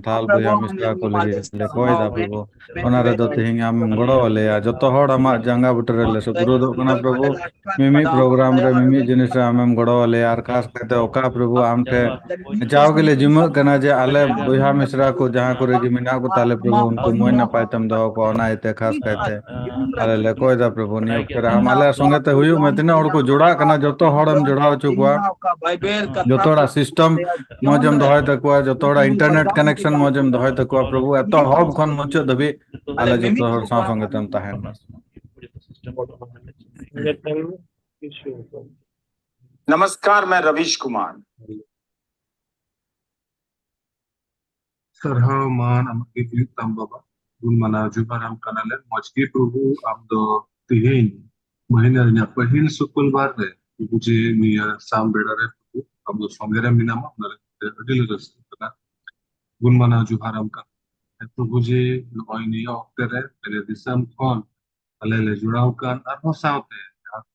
ᱠᱟᱛᱷᱟᱞ ᱵᱚᱭᱦᱟ ᱢᱤᱥᱨᱟ ᱠᱚ ᱞᱟᱹᱜᱤᱫ ᱞᱮ ᱠᱚᱭ ᱫᱟ ᱯᱨᱚᱵᱷᱩ ᱚᱱᱟ ᱨᱮᱫᱚ ᱛᱮᱦᱮᱧ ᱟᱢᱮᱢ ᱜᱚᱲᱚ ᱟᱞᱮᱭᱟ ᱡᱚᱛᱚ ᱦᱚᱲ ᱟᱢᱟᱜ ᱡᱟᱸᱜᱟ ᱵᱩᱴᱟᱹ ᱨᱮᱞᱮ ᱥᱩᱯᱩᱨᱩᱫᱚᱜ ᱠᱟᱱᱟ ᱯᱨᱚᱵᱷᱩ ᱢᱤᱢᱤᱫ ᱯᱨᱳᱜᱨᱟᱢ ᱨᱮ ᱢᱤᱢᱤᱫ ᱡᱤᱱᱤᱥ ᱨᱮ ᱟᱢᱮᱢ ᱜᱚᱲᱚ ᱟᱞᱮᱭᱟ ᱟᱨ खास ᱠᱟᱛᱮ ᱚᱠᱟ ᱯᱨᱚभु ᱟᱢ ᱴᱷᱮ ᱡᱟᱣ ᱜᱮᱞᱮ ᱡᱤᱢᱟᱹᱜ ᱠᱟᱱᱟ ᱡᱮ ᱟᱞᱮ ᱵᱚᱭᱦᱟ ᱢᱤᱥᱨᱟ ᱠᱚ ᱡᱟᱦᱟᱸ ᱠᱚᱨᱮ ᱜᱮ ᱢᱮᱱᱟᱜ ᱠᱚ ᱛᱟᱞᱮ ᱯᱨᱚभु उनको ᱢᱚᱡᱽ ᱱᱟᱯᱟᱭ ᱛᱮᱢ ᱫᱚᱦᱚ ᱠᱚᱣᱟ ᱚᱱᱟ ᱤᱭᱟᱹᱛᱮ खास ᱠᱟᱭᱛᱮ ᱟᱞᱮ ᱞᱮ ᱠᱚᱭ ᱫᱟ ᱯᱨᱚभु ᱱᱤᱭᱟᱹ ᱚᱠᱛᱮ ᱨᱮ ᱟᱢ ᱟᱞᱮ ᱥᱚᱸᱜᱮ ᱛᱮ ᱦᱩᱭᱩᱜ ᱢᱮ ᱛᱤᱱᱟᱹᱜ ᱦᱚᱲ ᱠᱚ ᱡᱚᱲᱟᱜ ᱠᱟᱱᱟ ᱡᱚᱛᱚ ᱦᱚᱲᱮᱢ ᱡᱚᱲᱟᱣ ᱦᱚᱪᱚ ᱠᱚᱣᱟ ᱡᱚᱛᱚ ᱦᱚᱲᱟᱜ सिस्टम मौजम दहाय तकुआ जतो हड़ा इंटरनेट कनेक्शन मौजम दहाय तकुआ प्रभु एतो हब खन मुचाद दबी आले जतो हर साव संगे तम ताहेन बस नमस्कार, मैं रवीश कुमार। सरहाव मान amagi hidup tambah gun mana jubaram kanalen mojki Prabhu am do tihin महिना पहल शुक्रवार रे बुझे निया साम बेड़ा रे प्रभु am do songere minama nare adil rasta gun mana jubaram kan प्रभु जी नॉय निया ऑक्टर पहले दिसम कौन अलेले जुड़ाव kan arho सावते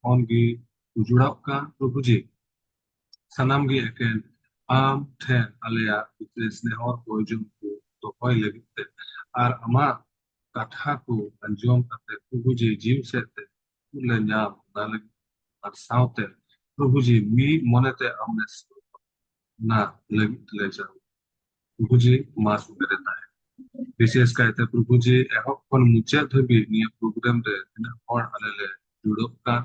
कौन की जुड़ाव kan प्रभु जी सनम की एकेन आम थे अलिया बिजनेस ने और बोझों को तो कोई लगते आर अमा कथा को अंजोम करते प्रभु जी जीव से ते उले नाम नालक और सावते प्रभु जी मी मोनेते अमने ना लगते ले जाओ प्रभु जी मास करता है विशेष कहते प्रभु जी एहक कौन मुझे धोबी निये प्रोग्राम रे ना और अलेले जुड़ो का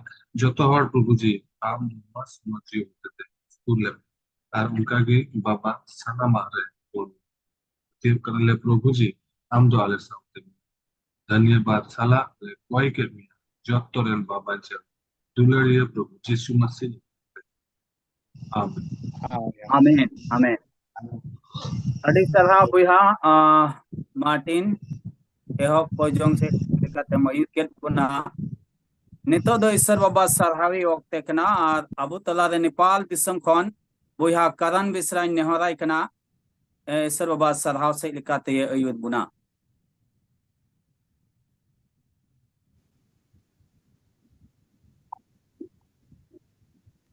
जो तो हर प्रभु जी आम मास मची होते स्कूल আর उनका की बाबा साना मारे और तीर करले प्रभु जी हम दो आले साउते धन्यवाद साला कोई के मिया जत्तोरेन बाबा जे दुलरिया प्रभु यीशु मसीह आमीन आमीन आमीन अड़ी तरह बुहा मार्टिन एहक पजोंग से लेकाते मयुत केत बना नितो दो ईश्वर बाबा सरहावी वक्ते कना और अबु तला रे नेपाल दिसम खन बुहा करन बिसराय नेहराय कना ईश्वर बाबा सरहाव से लेकाते अयुत बुना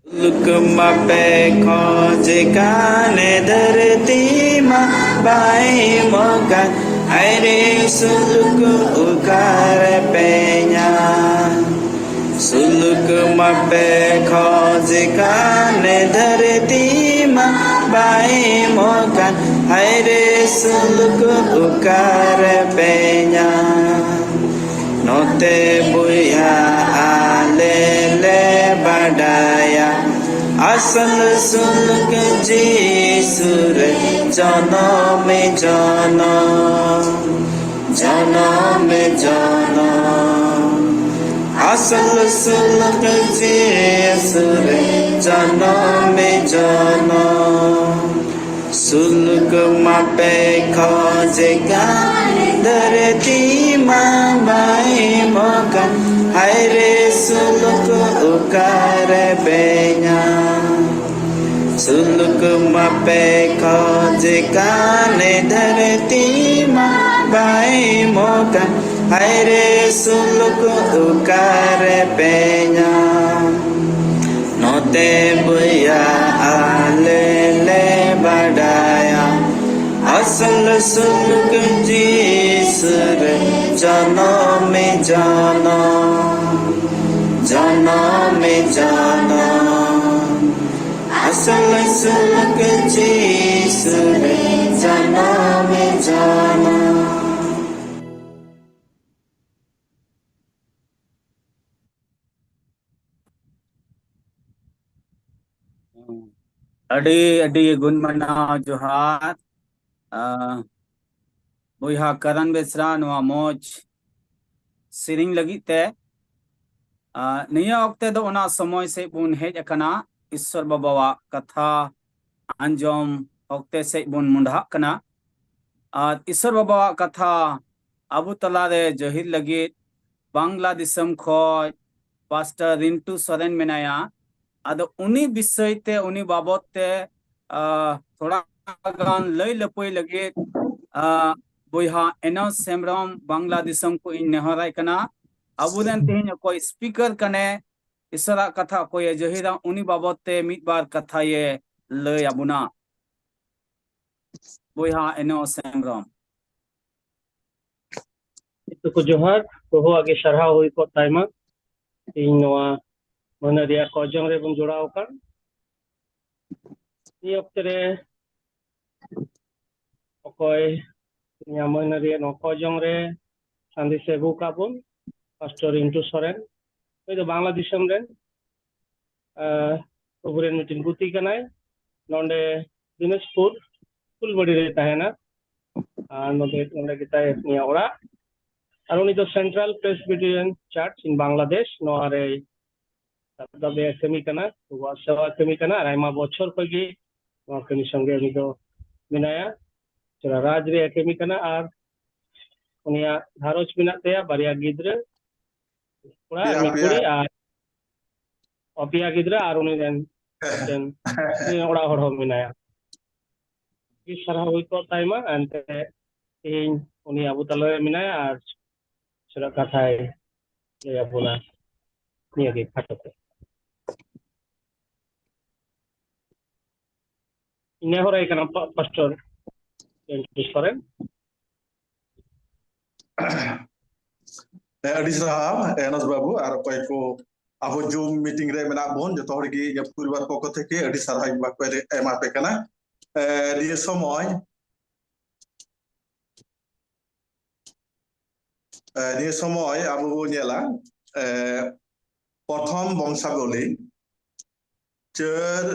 Look my back on the can धरती माँ बाई मगन अरे सुलुक उकार पे냐 सुलुक my back on the can धरती माँ बाई मगन अरे सुलुक उकार पे냐 note buya alele badaya asal suluk jisur jana me jana asal suluk jisur jana me jana suluk mape khojega धरती माँ बाई मगन हरे सुलुक उकार बे냐 सुलुक मापे खोजे काने धरती माँ बाई मगन हरे सुलुक उकार बे냐 नोते बुया आले ले बढ़ाया असल सुलुक जीसर जाना में जाना असल सुलुक जीसर जाना में जाना अड़ी अड़ी गुण मना जोहार बुहा करन बेसरा नवा मौज सिरिंग लगी ते निया वक्ते दो ओना समय से बुन हेज अकना ईश्वर बाबा कथा अंजम वक्ते से बुन मुंडा कना ईश्वर बाबा कथा अबु तला रे जहिर लगी बांग्लादेशम खोज पास्टर रिंटू सोरेन मेनाया आदो उनी विषय ते उनी बाबत ते थोड़ा गान लई लपई लगे बुहा एनोस हेम्ब्रम बांग्लादेशम को इन नेहराय कना अबुदेन तेहन कोई स्पीकर कने इसरा कथा कोई जहिरा उनी बाबत ते मिद बार कथा ये लय अबुना Boyha Eno Sangrom. Itu ko johar ko age sarha hui ko taima ᱤᱧ ᱱᱚᱣᱟ ᱢᱟᱹᱱ ᱨᱮᱭᱟᱜ ᱠᱚᱡᱚᱝ ᱨᱮ ᱵᱚᱱ ᱡᱚᱲᱟᱣ ᱟᱠᱟᱱ ᱱᱤᱭᱟᱹ ᱚᱠᱛᱮ ᱨᱮ ᱚᱠᱚᱭ ᱤᱧᱟᱹᱜ ᱢᱟᱹᱱ ᱨᱮᱭᱟᱜ ᱱᱚᱣᱟ ᱠᱚᱡᱚᱝ ᱨᱮ ᱥᱟᱸᱫᱮᱥ ᱟᱹᱜᱩ ᱠᱟᱜ ᱵᱚᱱ ᱯᱟᱥᱴᱚᱨ ᱤᱱᱴᱩ ᱥᱚᱨᱮᱱ ᱩᱱᱤ ᱫᱚ ᱵᱟᱝᱞᱟ ᱫᱤᱥᱚᱢ ᱨᱮᱱ ᱯᱨᱚᱵᱷᱩ ᱨᱮᱱ ᱢᱤᱫᱴᱮᱱ ᱜᱩᱛᱤ ᱠᱟᱱᱟᱭ ᱱᱚᱰᱮ ᱫᱤᱱᱟᱡᱽᱯᱩᱨ ᱯᱷᱩᱞᱵᱟᱲᱤ ᱨᱮ ᱛᱟᱦᱮᱱᱟ ᱟᱨ ᱱᱚᱰᱮ ᱜᱮᱛᱟᱭ ᱩᱱᱤᱭᱟᱜ ᱚᱲᱟᱜ আর উনি তো central Presbyterian church in Bangladesh নোয়া রে তবে কমি কানা সেবা কমি কানা আর আইমা বছর কই নোয়া কমি সঙ্গে উনি তো মিনায়া চলা রাজ রে কমি কানা আর উনিয়া ধারজ মিনা তেয়া বারিয়া গিদ্রে পুরা মিকুড়ি আর অপিয়া গিদ্রে আর উনি দেন ওড়া হড় মিনায়া কি সারা হই তো তাইমা আনতে এই উনি আবু তালে মিনায়া আর Sudah katai ya puna ni lagi kata. Ini orang ikan apa pastor yang diskoreng? Adisraham, Enos Babu, আর কয়েকো আবো জুম মিটিং রে মেনা বোন যত হড় গি পরিবার পক্ষ থেকে আদিসারাই বাকরে এমাপে কানা নিয়ে সময় নিয়ে সময় আবু নিয়েলা প্রথম বংশাবলী চের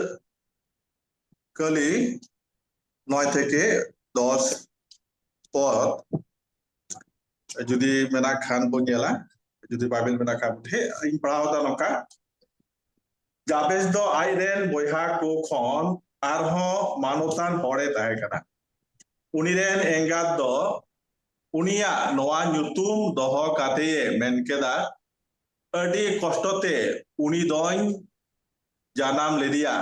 কলি 9 থেকে 10 পদ যদি মেনা খান বো নিয়েলা যদি বাইবেল মেনা খান উঠে ইন পড়াও তা নকা জাবেজ দ আইরেন বইহা কো খন আর হ মানতান হড়ে তাহে কানা উনি রেন এঙ্গাত দ উনিয়া নোয়া nyutum doho kate men keda adi kostote uni doin janam ledia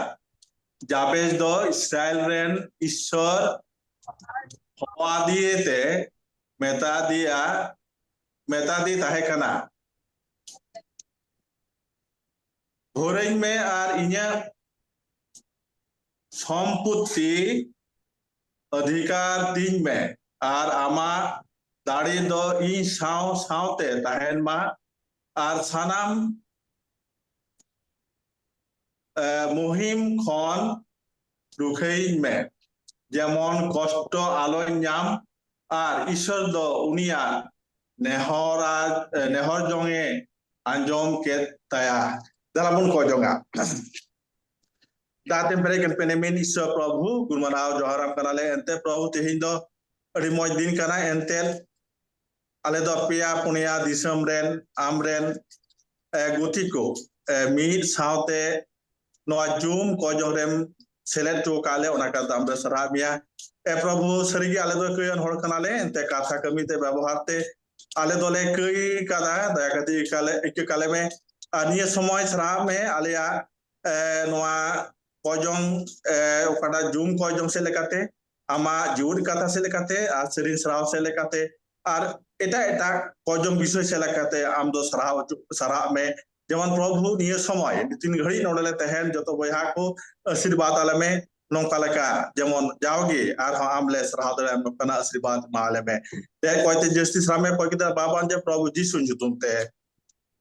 Jabez do Israel ren Ishor howa diete meta di tahe kana horein me ar inya সম্পত্তি অধিকার দিন মে আর আমা দাড়ি দো ই সাউতে তাহেন মা আর সানাম মুহিম খন রুখেই মে যেমন কষ্ট আলোয় নাম আর ঈশ্বর দো উনিয়া নেহর জঙে আঞ্জম কে তায়া দালাবুন কজঙ্গা দাতেম পেরেকেন পেনেমেন ঈশ্বর প্রভু গুরমানাও জহরাম কানালে এনতে প্রভু তেহিন দো আদি মজ দিন কানা এনতেল ale do pia punia disam ren amren gutiko mid saute no jum ko jorem selet to kale ona ka amre sarabia prabhu sarigi ale do koyon hor kanale ente katha kamite ব্যবহারতে ale dole koi kada daya kati kale ikke kale me aniye somoy sra me alia noa kojong okada jum kojong se lekate ama jur kata se lekate ar serin sra se lekate আর এটা কজম বিষয় সেলাকাতে আমদো সারা মে যেমন প্রভু নিয়ে সময় তিন ঘড়ি নড়লে তেহেন যত বইহা কো আশীর্বাদ আলমে নঙ্কা লেকা যেমন যাওগে আর আমলে সারা দরে নঙ্কানা আশীর্বাদ মালেমে তে কয়তে জাস্টিস রামে কয়কিতা বাবান যে প্রভু যিশু জুতুমতে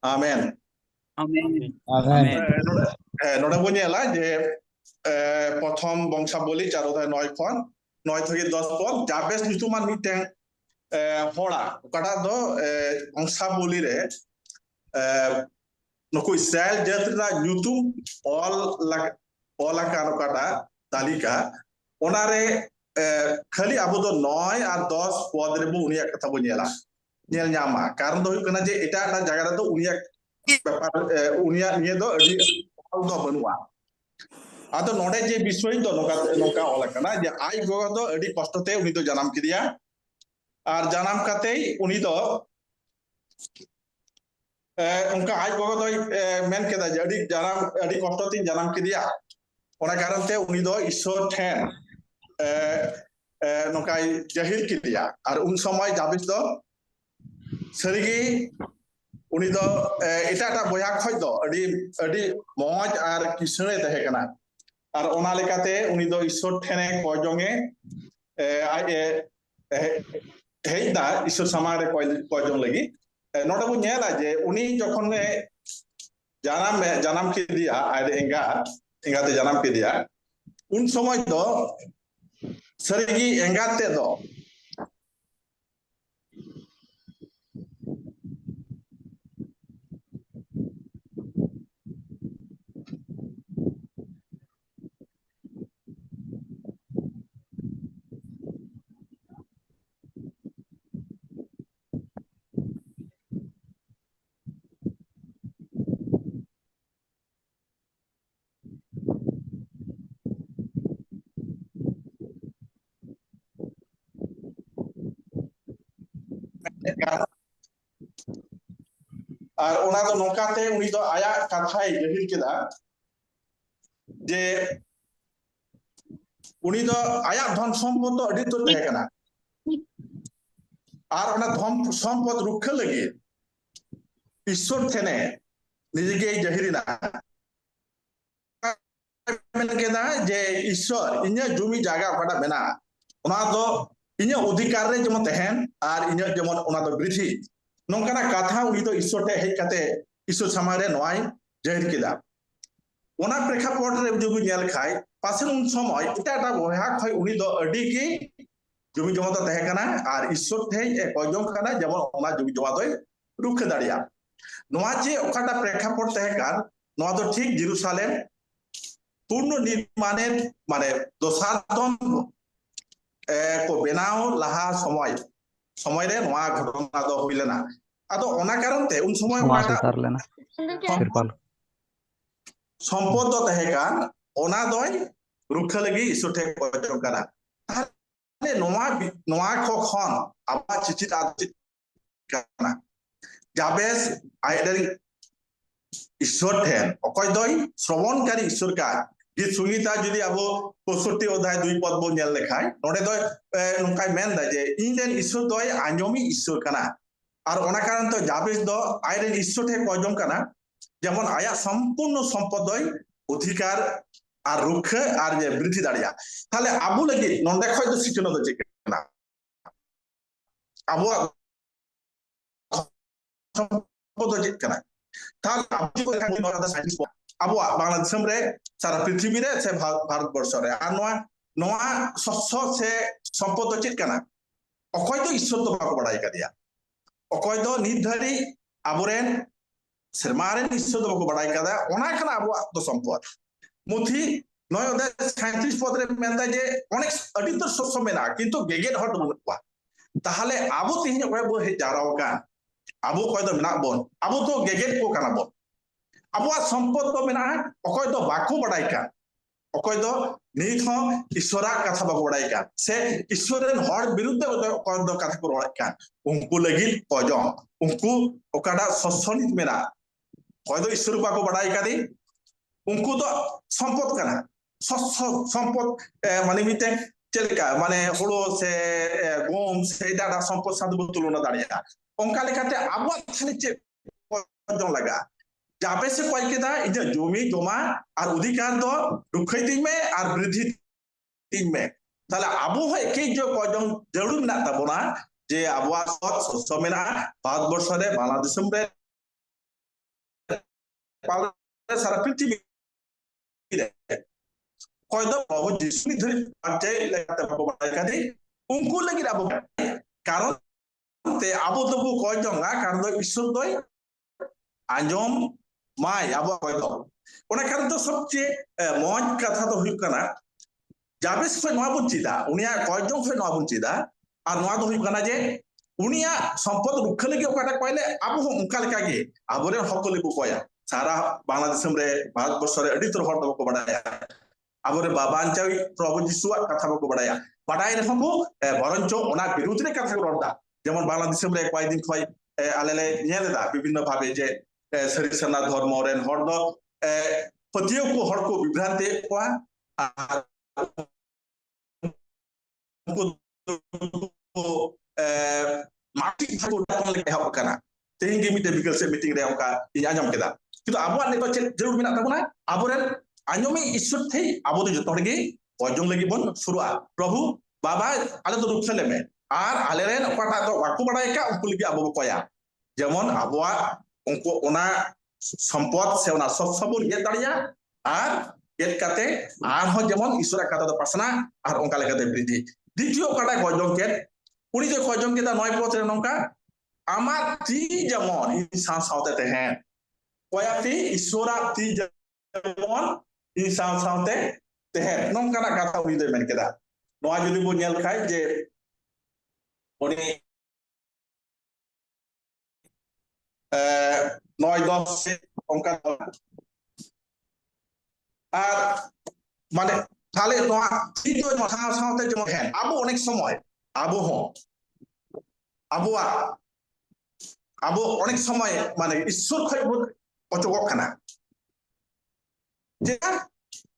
আমেন Amen. নড়ে বনিয়ালা যে প্রথম বংশাবলী 4 অধ্যায় 9 খন 9 থেকে 10 পদ জাবেস নিতুমান মিটেং hora kada do বংশাবলী রে নকো ইসরায়েল জাতিরা nyutum all কানো কাটা তালিকা ওনারে খালি আবু দো 9 আর 10 পদ রে বো উনিয়া কথা বনিয়ালা নেল nyama কারণ দই কনা যে এটা একটা জায়গা তো উনিয়া ব্যাপার উনিয়া নিয়ে দো আদি আউদো বনুয়া আতো নডে যে বিষয় তো নকা অল কানা যে আই গো দো আদি কষ্টতে উনি তো জানাম কিদিয়া আর জানাম কাতেই উনি তো উনকা আজ গগো দই মেন কেদা যে আদি কষ্টতিন জানাম কিদিয়া ওনা কারণতে উনি তো ঈশ্বর ঠেন নকাই জাহির কিদিয়া আর উন সময় জাবিস তো সরিগি উনি তো এটা একটা বয়া খয় তো আদি মজ আর কিসনে তাহে কানা আর ওনা লেকাতে উনি তো ঈশ্বর ঠেনে কয়জঙে aj hejda issor samang re kojong lagi noda bu nyela je uni jokhon janam ke dia ade engate janam ke dia un somoy do sarigi engate do আর ওনা তো নৌকাতে উনি তো আয়া কথাই জহির কেদা যে উনি তো আয়া ধন সম্পদ তো আডি তো তাহে কানা আর ওনা ধন সম্পদ রুক্ষা লাগি ঈশ্বর থেনে নিজেকে জহিরিনা মেন কেদা যে ঈশ্বর ইnya জমি জায়গা ওটা মেনা ওনা তো ইnya অধিকার রে যেমন তেহেন আর ইnya যেমন ওনা তো বৃদ্ধি নংকানা কথা উনি তো ঈশ্বর তে হেজ কাতে ঈশ্বর সামারে নয় জহির কেদা ওনা প্রেক্ষাপট রে যদি নেল খাই পাশে উন সময় এটা বহা খাই উনি তো আডি কি জমি জমা তো তেহে কানা আর ঈশ্বর তে কয়জন কানা যেমন ওনা জমি জমা দই রুখে দাঁড়িয়া নোয়া যে ওখাটা প্রেক্ষাপট তেহে কান নোয়া তো ঠিক জেরুসালেম পূর্ণ নির্মাণের মানে দশাদম को बेनाव लाहा समय रे नोआ घटना दो होइले ना आदो ओना कारण ते उन समय सम्पद दो तहे कान ओना दोय रुखा लगी इसु ठे कयजन काना ताले नोआ खो खन आबा चिचित आचित काना जाबेस आइडर ईश्वर ठेन अकय दोय श्रवणकारी ईश्वर का गीत संगीता जुदी अब 65 अध्याय 2 पद बो नेल लेखाय नोडे दो नंकाय मेन दा जे इनदेन ईश्वर दोय आंजमी ईश्वर काना आर ओना कारण तो जाबेस दो आइडेन ईश्वर ठे कयजन काना जेमन आया संपूर्ण सम्पद दोय अधिकार आर रुख आर जे वृद्धि दाड़िया ताले आबु लगी नंदे खय दो सिचनो दो जेकना आबु सम्पद जेकना ताल आबु को खानि नोदा साइंस अब बांग्लादेश रे सारा पृथ्वी रे से भारत वर्ष रे आ नोआ सस्स से सम्पद चित कना अकय तो ईश्वर तो बाको बड़ाई का दिया अकय तो निर्धारी आबरेन शर्मारेन ईश्वर तो बाको बड़ाई का दिया ओना खाना अब तो सम्पद मुथी 9 अध्याय 37 पद रे मेनदा जे अनेक अडी तो सस्स मेना किंतु गेगेट हट बनुवा ताहले आबो तिहिन अकय बो हे जाराव का आबो कय तो मेना बोन आबो तो गेगेट को काना बोन अब सम्पद तो मेना अकय तो बाको बड़ाई का अकय तो नित हो ईश्वरा कथा बाको बड़ाई का से ईश्वरन हर विरुद्ध अकय तो कथा को रड़ाई का उनको लगी कजो उनको ओकाडा ससनित मेना कय तो ईश्वर बाको बड़ाई का दी उनको तो सम्पद कना सम्पद माने मिते चेलका माने होड़ो से गम से डाटा सम्पद साधु तुलना दाड़िया ओंका लेखाते आबो खाली चे कजो लगा जाबे से कय केदा इजा जमी जमा और अधिकार दो रुखै तिन में और वृद्धि तिन में ताले आबो है के जो कजन जरूर ना तबना जे आबो समेना भारत वर्ष रे बांग्लादेश रे सारा पृथ्वी रे कय दो प्रभु जिसु धरि पाचे लेते बाबो कादे उनको लगी आबो कारण ते आबो तो कय जंगा कारण दो ईश्वर दोय आंजम माय अब ओना कारण तो सबसे मौज कथा तो हुई कना जाबेस खय नवा बन चिदा उनिया कयजन खय नवा बन चिदा आ नवा तो हुई कना जे उनिया सम्पद रुख लगे ओकाटा कयले अब उनका लेका गे आबरे हकले को कया सारा बांग्लादेश रे भारत वर्ष रे अडी तोर हर को बडाया आबरे बाबांचाई प्रभु जिसुआ कथा को बडाया बडाय रे हमको बरंचो ओना विरुद्ध रे कथा को रडदा जेमन बांग्लादेश रे कय दिन खय आलेले नेलेदा विभिन्न भावे जे सरिसना धर्म रेन हर दो पतियो को हर को विभ्रांति को मार्टिक को डाउन ले हेल्प करना तेहिं के मिटे बिकल से मीटिंग रे ओका आंजम केदा किंतु आबो ने तो जरूर मेना तबना आबोरेन आंजमी ईश्वर थे आबो तो जतो गे कयजन लगी बन शुरुआ प्रभु बाबा आले तो रुखले में आर आले रेन ओकाटा तो बाकु बड़ाय का उनको लगी आबो कोया जेमन आबोआ उनको ओना संपद से ओना सबसबुन ये दाड़िया आर गेट काते आर हो जेमन ईश्वर कथा तो पासना आर ओंका लेकाते बृद्धि द्वितीय ओकाटा खजम के उनी जो खजम के दा 9 पद रे नोंका आमा ती जेमन इंसान सावते तहेन कोया ती ईश्वर ती जेमन इंसान सावते तहेन नोंका ना कथा उनी दे मेन केदा नोआ जुदी बो नेल खाय जे उनी 9-10 से ओंका আর মানে তাহলে তৃতীয় সাথে যেমন হ্যাঁ আবু অনেক সময় আবহ আবু অনেক সময় মানে ঈশ্বর খয় অচক খানা যে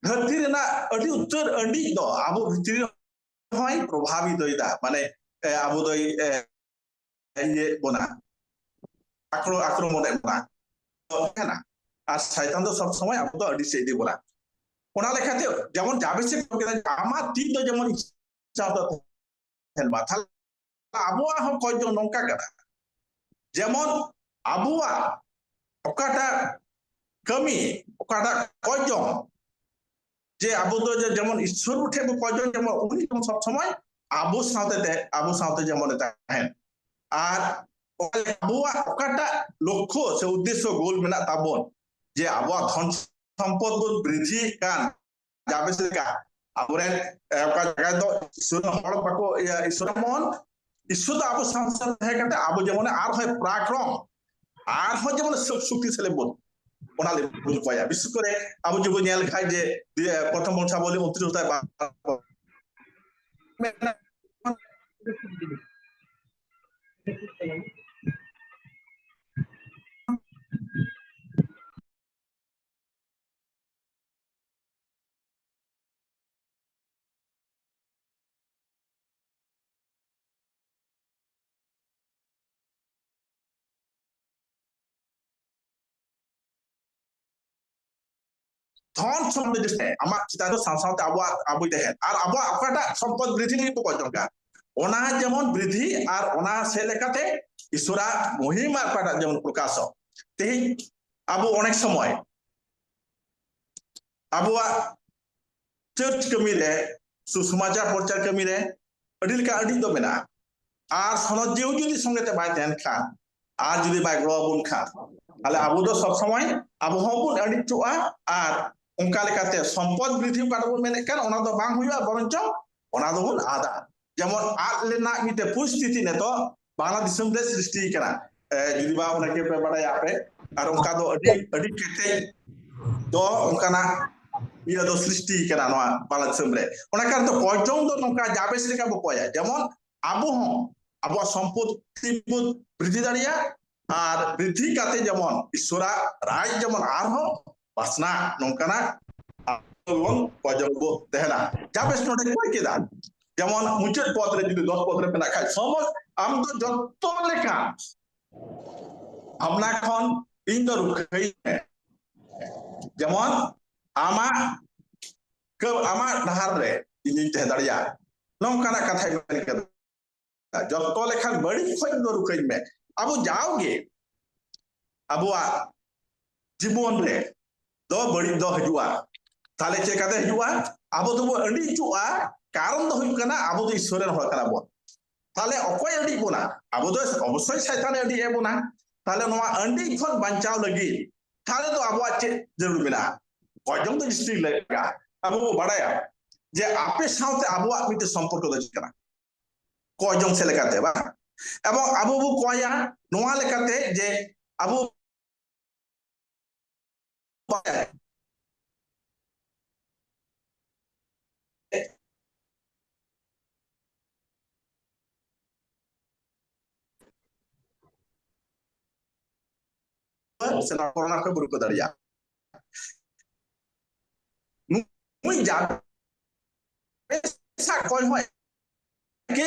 ধরতি রেনা আডি উত্তর আডি দ আবু ভিতরি হয় প্রভাবিত হইতা মানে আবু দই ইয়ে বনা আক্রমণ বনা খানা আর শয়তান তো সব সময় আবু তো আডি সেইদি বলা ওনা লেখাতে যেমন যাবে সে আমার তি তো যেমন ইচ্ছা তো হেলবা তাহলে আবুয়া হম কয়জন নঙ্কা কাটা যেমন আবুয়া ওকাটা কমি ওকাটা কয়জন যে আবু তো যেমন ঈশ্বর উঠে কয়জন যেমন উনি যেমন সব সময় আবু সাথে যেমন তাহেন আর আবুয়া ওকাটা লক্ষ্য সে উদ্দেশ্য গোল মেনা তাবন যে আবুয়া ধন সম্পদ বৃদ্ধি কান যাবে সেকা আবরেন ওকা জায়গা তো ঈশ্বর হল বাকো ঈশ্বর মন ঈশ্বর তো আবু সংসার হয়ে কাটে আবু যেমন আর হয় পরাক্রম আর হয় যেমন শক্তিশালী বোন ওনা লে বুঝ পায়া বিশেষ করে আবু যুগ নেল খাই যে প্রথম বংশা বলি 29 হতায় ধন সম্পদ আমার চিন্তা সাথে আবু দেখেন আর আবু আপনারা সম্পদ বৃদ্ধি নিয়ে তো কয়জনকা ওনা যেমন বৃদ্ধি আর ওনা সে লেখাতে ঈশ্বরা মহিমা আপনারা যেমন প্রকাশ তেই আবু অনেক সময় আবুয়া চার্চ কমিরে সুসমাচার প্রচার কমিরে আডিলকা আডি তো মেনা আর সনদ যেও যদি সঙ্গেতে বাই দেন খান আর যদি বাই গ্রহবুন খান তাহলে আবু তো সব সময় আবহাওয়া আডি চুয়া আর उनका लेकाते संपद वृद्धि काटबो मेने कान ओना दो बांग हुआ बरंच ओना दो बुन आदा जेमन आद लेना मिते परिस्थिति ने तो बांग्लादेश में सृष्टि करा जुदी बा ओनाके पे बड़ा यापे और उनका दो अडी केते दो उनका ना ये दो सृष्टि करा नोआ बांग्लादेश में ओना कार तो कयजन दो नोका जाबे लेका बकोया जेमन आबो संपद वृद्धि दाड़िया और वृद्धि काते जेमन ईश्वरा राज जेमन आर हो पासना नोंकाना এবং পজব দেহনা যাবে স্টোরে কই কেদা যেমন মুচের পদ রে যদি 10 পদ রে পেনা খাই সমস আম তো যত লেখা আমরা এখন ইন্দর খাই যেমন আমার ডাহার রে ইনি তে দাঁড়িয়া নংকানা কথা মেন কেদা যত লেখা বড়ি খই ইন্দর খাই মে আবু যাওগে আবুয়া জীবন রে दो बड़ी दो हजुआ ताले चेकाते हजुआ आबो तो अडी चुआ कारण दो हुई कना आबो तो ईश्वरेर हल कना बो ताले अकोय अडी बोना आबो तो अवश्य शैतान अडी एबोना ताले नोआ अडी खन बांचाव लगी ताले तो आबो चे जरूर बिना कयजन तो स्त्री लगा आबो बाड़ाया जे आपे साथे आबो मिते संपर्क दो कना कयजन से लेकाते बा एबं आबो बो कया नोआ लेकाते जे आबो सेना कोरोना के बुरुको दरिया मुई जा ऐसा कोई होय के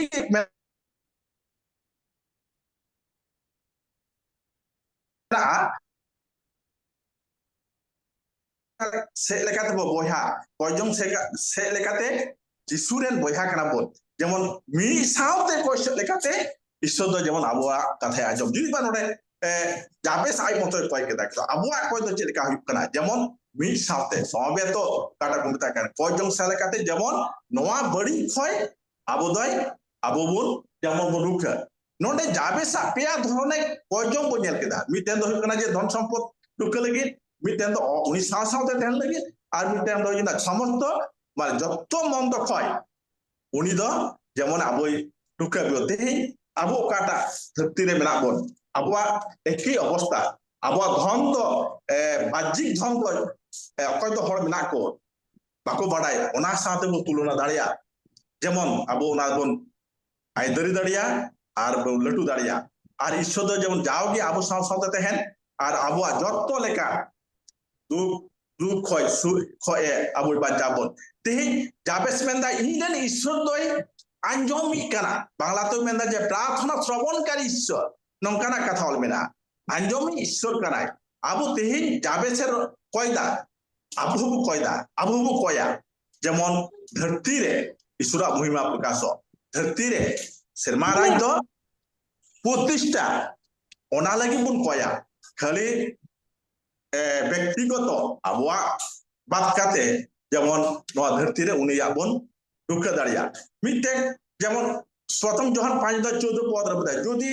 ना से लेकाते बो बोया कयजन से लेकाते जिसुरेन बोया कना बो যেমন মিনি সাউতে কইছে লেখাতে ঈশ্বর দ যেমন আবুয়া কথায় আজম যদি বা নড়ে জাবেস আই মতো কয় কেদা আবুয়া কয় দ চে লেখা হুইক কানা যেমন মিনি সাউতে সবে তো কাটা কো মেতা কান কয়জং সালেকাতে যেমন নোয়া বড়ি খয় আবু দয় আবু বুন যেমন বন রুখা নডে জাবেসা পেয়া ধরনে কয়জং বো নেল কেদা মিটেন দ হুইক কানা যে ধন সম্পদ রুখা লাগি মিটেন দ উনি সাউতে তেন লাগি আর মিটেন দ ইনা সমস্ত মানে যত মন্দ খয় উনি দ যেমন আবই রুখা বিতে আবু কাটা ধরতি রে মেনা বন আবুয়া একই অবস্থা আবুয়া ধন দ বাহ্যিক ধন দ অকয় দ হড় মেনা কো বাকো বাড়ায় ওনা সাথে বো তুলনা দাঁড়িয়া যেমন আবু ওনা বন আইদারি দাঁড়িয়া আর লটু দাঁড়িয়া আর ঈশ্বর দ যেমন যাওগি আবু সাথে তেহেন আর আবুয়া যত লেখা দুঃখ খয় খয় আবুর বাঁচাবন তেহিন জাবেস মেন্দা ইন্ডিয়ান ঈশ্বর দই আঞ্জমি কানা বাংলাতে মেন্দা যে প্রার্থনা শ্রবণকারী ঈশ্বর নঙ্কানা কথা হল মেনা আঞ্জমি ঈশ্বর কানায় আবু তেহিন জাবেসের কয়দা আবু কয়া যেমন ধরতি রে ঈশ্বরা মহিমা প্রকাশ ধরতি রে সেরমা রাজ দ প্রতিষ্ঠা ওনা লাগি বুন কয়া খালি ব্যক্তিগত আবুয়া বাদ কাতে যেমন নোয়া ধরতি রে উনি বন রুখে দাঁড়িয়া মিটে যেমন প্রথম যখন 5,14 পদ রে যদি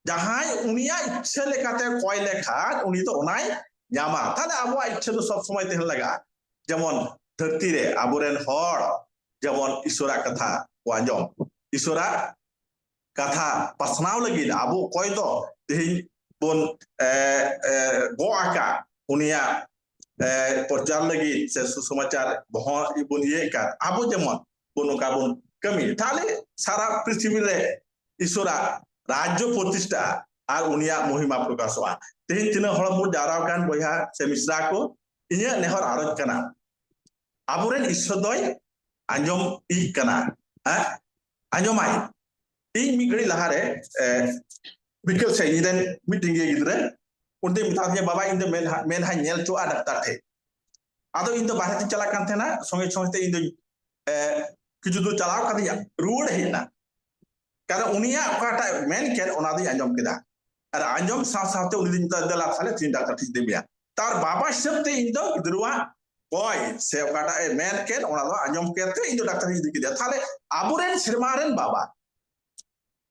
যাহাই উনিয়া ইচ্ছে লেখাতে কয় লেখা উনি তো ওনাই জামা তাহলে আবুয়া ইচ্ছে তো সব সময় তেহন লাগা যেমন ধরতি রে আবুরেন হড় যেমন ঈশ্বরা কথা ও আঞ্জম ঈশ্বরা কথা পাসনাও লাগি আবু কয় তো তেহিন বন গো আকা উনিয়া প্রচার লাগি সে সুসমাচার বহ বন ইয়ে কার আবু যেমন বন কাবন কমি তাহলে সারা পৃথিবীরে ঈশ্বরা রাজ্য প্রতিষ্ঠা আর উনিয়া মহিমা প্রকাশ হওয়া তেহিন তিনা হড় বন জারাও কান বইহা সে মিশ্রা কো ইয়া নেহর আরজ কানা আবুরেন ঈশ্বর দয় আঞ্জম ই কানা আঞ্জমাই ᱤᱧ ᱢᱤᱫ ᱜᱷᱟᱹᱲᱤ ᱞᱟᱦᱟᱨᱮ ᱵᱤᱠᱮᱞ ᱥᱮ ᱤᱧ ᱨᱮᱱ ᱢᱤᱫᱴᱤᱝ ᱜᱤᱫᱽᱨᱟᱹ ᱩᱱᱤ ᱢᱮᱛᱟᱫᱤᱧᱟ ᱵᱟᱵᱟ ᱤᱧ ᱫᱚ ᱢᱮᱫᱦᱟᱧ ᱧᱮᱞ ᱪᱚᱜᱼᱟ ᱰᱟᱠᱛᱟᱨ ᱴᱷᱮᱡ ᱟᱫᱚ ᱤᱧ ᱫᱚ ᱵᱟᱦᱨᱮ ᱛᱮᱧ ᱪᱟᱞᱟᱜ ᱠᱟᱱ ᱛᱟᱦᱮᱱᱟ ᱥᱚᱸᱜᱮ ᱥᱚᱸᱜᱮ ᱛᱮ ᱤᱧ ᱫᱚ ᱠᱤᱪᱷᱩ ᱫᱩᱨ ᱪᱟᱞᱟᱣ ᱠᱟᱛᱮᱧ ᱨᱩᱣᱟᱹᱲ ᱦᱮᱡ ᱮᱱᱟ ᱠᱟᱨᱚᱱ ᱩᱱᱤᱭᱟᱜ ᱚᱠᱟᱴᱟᱜ ᱢᱮᱱ ᱠᱮᱫ ᱚᱱᱟ ᱫᱚᱧ ᱟᱸᱡᱚᱢ ᱠᱮᱫᱟ ᱟᱨ ᱟᱸᱡᱚᱢ ᱥᱟᱶ ᱥᱟᱶᱛᱮ ᱩᱱᱤ ᱫᱚᱧ ᱢᱮᱛᱟᱭ ᱫᱮᱞᱟ ᱛᱟᱦᱞᱮ ᱛᱤᱦᱤᱧ ᱰᱟᱠᱛᱟᱨ ᱴᱷᱮᱡ ᱤᱫᱤ ᱢᱮᱭᱟ তার বাবা হিসেব তে ইᱧ ᱫᱚ ᱜᱤᱫᱽᱨᱟᱹᱣᱟᱜ কয় সে অকাটা মেন কেন ওনা দো আঞ্জম কেতে ইᱧ ᱫᱚ ডাক্তার ইদি কিদা তাহলে আবুরেন সেরমা রেন বাবা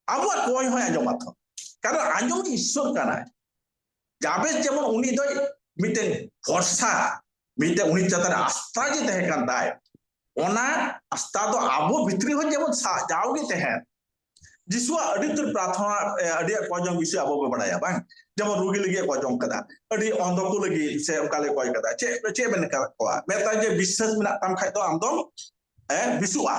আবুয়ার কয় হয় আঞ্জমাত কারণ আঞ্জম ঈশ্বর কানায় জাবেস যেমন উনি দই মিটেন ভরসা মিটে উনি চাতারে আস্থা যে তেহে কান দায় ওনা আস্থা তো আবু ভিতরি হয় যেমন যাওগে তেহেন যিশুয়া আদিতুর প্রার্থনা আদি কয়জং বিষয় আবু বাড়ায়া বাং যেমন রোগী লাগি কয়জং কাদা আদি অন্ধকু লাগি সে কালে কয় কাদা চে বেন কোয়া মেতা যে বিশ্বাস মেনা তাম খাই তো আমদম বিশুয়া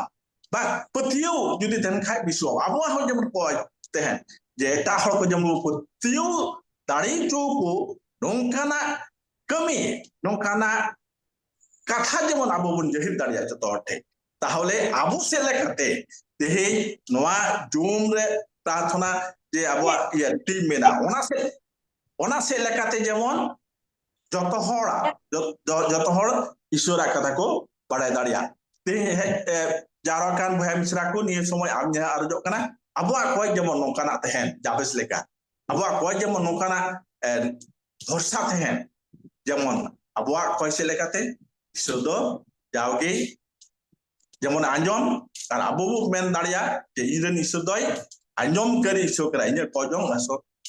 বা পতিও যদি তেন খাই বিশুয়া আবু হয় যেমন কয় তেহেন যে এটা হল ko যেমন পতিও দাড়ি চোকু নংকানা কমি নংকানা কথা যেমন আবু বন জহির দাঁড়িয়ে যত অর্থে তাহলে আবু সে লেখাতে তেহে নোয়া জুম রে প্রার্থনা যে আবুয়া ইয়া টিম মেনা ওনা সে লেখাতে যেমন যত হড় ঈশ্বরা কথা কো বাড়ায় দাঁড়িয়া তেহে জারাকান ভয়া মিশ্রা কো নিয়ে সময় আমি আরজক কানা আবুয়া কয় যেমন নংকানা তেহেন জাবেস লেখা আবুয়া কয় যেমন নংকানা ভরসা তেহেন যেমন আবুয়া কয় সে লেখাতে ঈশ্বর দো যাওগে যেমন আঞ্জম আর আবু মেন দাঁড়িয়া যে ইরেন ঈশ্বর দয় আঞ্জম করি ঈশ্বর করা ইঞ্জের কয়জং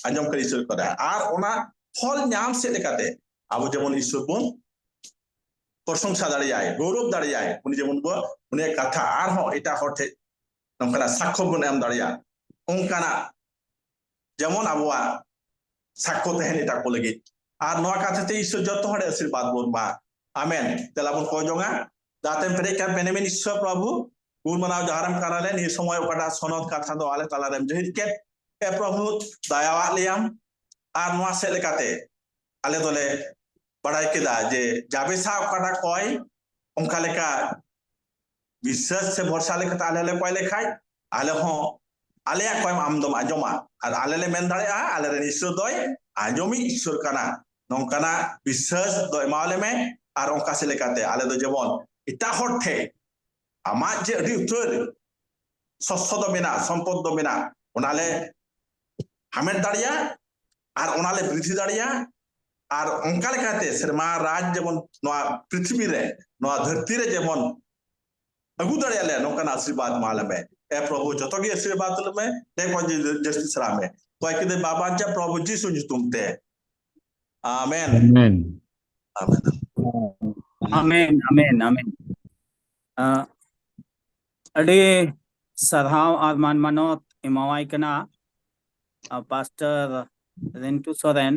আঞ্জম করি ঈশ্বর করা আর ওনা ফল নাম সে লেখাতে আবু যেমন ঈশ্বর বোন প্রশংসা দাঁড়িয়ে গৌরব দাঁড়িয়ে উনি যেমন উনি কথা আর হো এটা হঠে নংকানা সাক্ষ্য বন এম দাঁড়িয়া অঙ্কানা যেমন আবুয়া সাক্ষ্য তেহেন এটা কো লাগি আর নোয়া কাথাতে ঈশ্বর যত হড়ে আশীর্বাদ বোন বা আমেন তেলা বন কয়জঙা দাতেম পেরেকার বেনেমেন ঈশ্বর প্রভু গুণ মানাও জাহারাম কানালে নিয়ে সময় ওকাটা সনদ কথা দো আলে তালারেম জহির কে প্রভু দয়াওয়া লিয়াম আর নোয়া সে লেকাতে আলে দলে বাড়াই কেদা যে জাবেসা ওকাটা কয় অঙ্কা লেখা বিশ্বাস সে ভরসা লেখাতে আলে কয় লেখায় আলে হ আলেয়া কয় আমদম আজমা আর আলেলে মেন দাঁড়িয়া আলের ঈশ্বর দয় আজমি ঈশ্বর কানা নংকানা বিশ্বাস দয় মালে মে আর অঙ্কা সে লেখাতে আলে দো যেমন এটা হঠে আমার যে আদি উত্তর ᱥᱚᱥᱥᱚ ᱫᱚ ᱢᱮᱱᱟᱜᱼᱟ, ᱥᱚᱢᱯᱚᱫ ᱫᱚ ᱢᱮᱱᱟᱜᱼᱟ, ᱚᱱᱟᱞᱮ ᱦᱟᱢᱮᱴ ᱫᱟᱲᱮᱭᱟᱜᱼᱟ ᱟᱨ ᱚᱱᱟᱞᱮ ᱵᱨᱤᱫᱷᱤ ᱫᱟᱲᱮᱭᱟᱜᱼᱟ ᱟᱨ ᱚᱱᱠᱟ ᱞᱮᱠᱟᱛᱮ ᱥᱮᱨᱢᱟ ᱨᱟᱡᱽ ᱡᱮᱢᱚᱱ ᱱᱚᱣᱟ ᱯᱨᱤᱛᱷᱤᱵᱤ ᱨᱮ ᱱᱚᱣᱟ ᱫᱷᱟᱹᱨᱛᱤ ᱨᱮ ᱡᱮᱢᱚᱱ ᱟᱹᱜᱩ ᱫᱟᱲᱮᱭᱟᱞᱮ ᱱᱚᱝᱠᱟᱱ ᱟᱥᱤᱨᱵᱟᱫ ᱮᱢᱟᱞᱮ ᱢᱮ। ᱮ ᱯᱨᱚभᱩ ᱡᱚᱛᱚ ᱜᱮ ᱟᱥᱤᱨᱵᱟᱫ ᱞᱮ ᱢᱮ, ᱛᱮᱠᱚ ᱡᱟᱹᱥᱛᱤ ᱥᱟᱨᱟ ᱢᱮ। ᱠᱚᱭ ᱠᱤᱫᱟᱹ ᱵᱟᱵᱟᱧᱪᱟ ᱯᱨᱚভᱩ ᱡᱤᱥᱩ ᱧᱩᱛᱩᱢ ᱛᱮ। ᱟᱢᱮᱱ। Amen. ᱟᱢᱮᱱ। Amen, amen, amen. Adi sarhaw ar manmanot imaway kana Pastor Rintu Soren